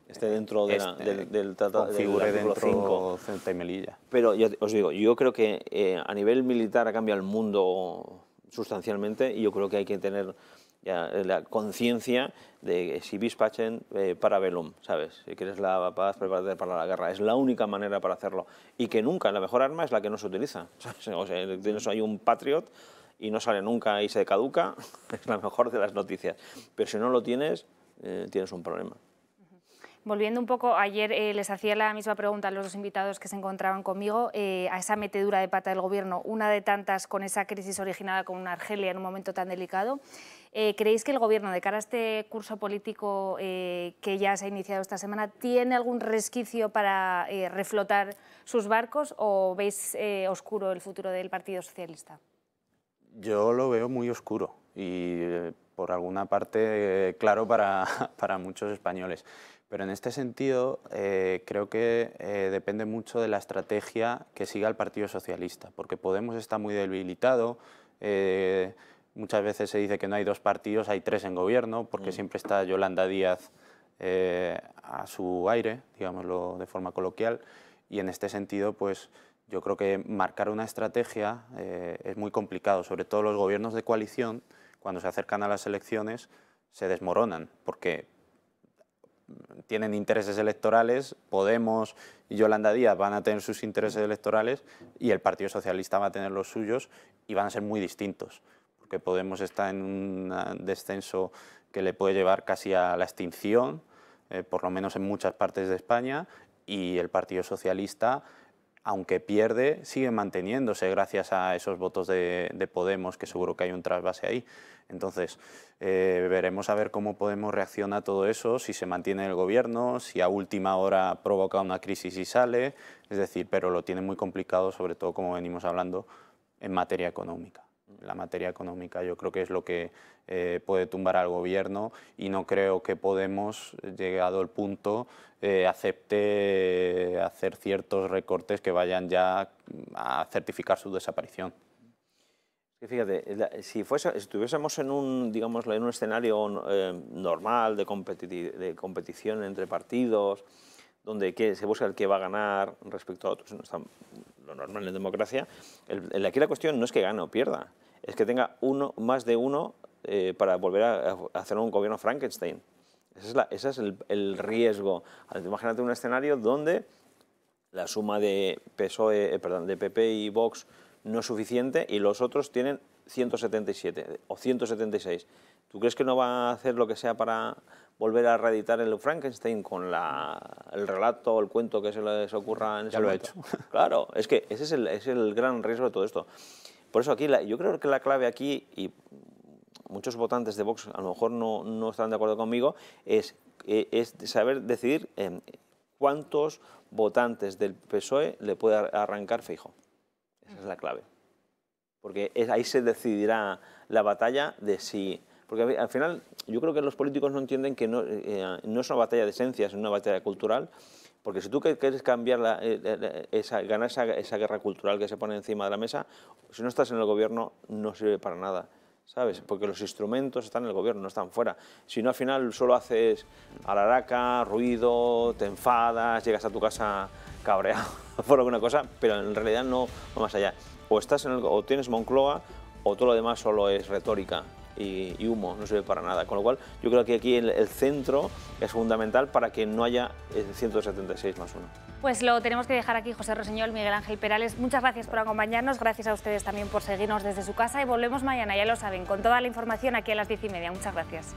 esté dentro del tratado, configure del dentro 5. Ceuta y Melilla. Pero ya os digo, yo creo que a nivel militar cambia el mundo sustancialmente y yo creo que hay que tener ya la conciencia de que si vis pacem para bellum, ¿sabes? Si quieres la paz, prepárate para la guerra. Es la única manera para hacerlo. Y que nunca, la mejor arma es la que no se utiliza. ¿Sabes? O sea, tienes ahí un Patriot y no sale nunca y se caduca, es la mejor de las noticias. Pero si no lo tienes, tienes un problema. Volviendo un poco, ayer les hacía la misma pregunta a los dos invitados que se encontraban conmigo, a esa metedura de pata del Gobierno, una de tantas con esa crisis originada con Argelia en un momento tan delicado. ¿Creéis que el Gobierno, de cara a este curso político que ya se ha iniciado esta semana, tiene algún resquicio para reflotar sus barcos o veis oscuro el futuro del Partido Socialista? Yo lo veo muy oscuro y por alguna parte claro para muchos españoles. Pero en este sentido creo que depende mucho de la estrategia que siga el Partido Socialista, porque Podemos está muy debilitado. Muchas veces se dice que no hay dos partidos, hay tres en gobierno, porque siempre está Yolanda Díaz a su aire, digámoslo de forma coloquial, y en este sentido pues yo creo que marcar una estrategia es muy complicado, sobre todo los gobiernos de coalición, cuando se acercan a las elecciones, se desmoronan, porque tienen intereses electorales, Podemos y Yolanda Díaz van a tener sus intereses electorales y el Partido Socialista va a tener los suyos y van a ser muy distintos, porque Podemos está en un descenso que le puede llevar casi a la extinción, por lo menos en muchas partes de España, y el Partido Socialista, aunque pierde, sigue manteniéndose gracias a esos votos de Podemos, que seguro que hay un trasvase ahí. Entonces, veremos a ver cómo Podemos reacciona a todo eso, si se mantiene el gobierno, si a última hora provoca una crisis y sale, es decir, pero lo tiene muy complicado, sobre todo, como venimos hablando, en materia económica. La materia económica yo creo que es lo que puede tumbar al gobierno y no creo que Podemos, llegado el punto, acepte hacer ciertos recortes que vayan ya a certificar su desaparición. Fíjate, si estuviésemos en un, digamos, en un escenario normal de competición entre partidos, donde se busca el que va a ganar respecto a otros, no está lo normal en democracia, aquí la cuestión no es que gane o pierda, es que tenga más de uno para volver a hacer un gobierno Frankenstein. Ese es el riesgo. Imagínate un escenario donde la suma de PP y Vox no es suficiente y los otros tienen 177 o 176. ¿Tú crees que no va a hacer lo que sea para volver a reeditar el Frankenstein con el relato o el cuento que se les ocurra en ese momento? Ya lo ha hecho. Claro, es que ese es el gran riesgo de todo esto. Por eso aquí, yo creo que la clave aquí, y muchos votantes de Vox a lo mejor no están de acuerdo conmigo, es saber decidir cuántos votantes del PSOE le puede arrancar Feijóo. Esa es la clave. Porque ahí se decidirá la batalla de si... Porque al final yo creo que los políticos no entienden que no es una batalla de esencias, es una batalla cultural, Porque si tú quieres cambiar, ganar esa guerra cultural que se pone encima de la mesa, si no estás en el gobierno no sirve para nada, ¿sabes? Porque los instrumentos están en el gobierno, no están fuera. Si no, al final solo haces alaraca, ruido, te enfadas, llegas a tu casa cabreado por alguna cosa, pero en realidad no va más allá. O tienes Moncloa o todo lo demás solo es retórica y humo, no sirve para nada. Con lo cual, yo creo que aquí el centro es fundamental para que no haya el 176+1. Pues lo tenemos que dejar aquí, José Rossinyol, Miguel Ángel Perales. Muchas gracias por acompañarnos, gracias a ustedes también por seguirnos desde su casa y volvemos mañana, ya lo saben, con toda la información aquí a las 10:30. Muchas gracias.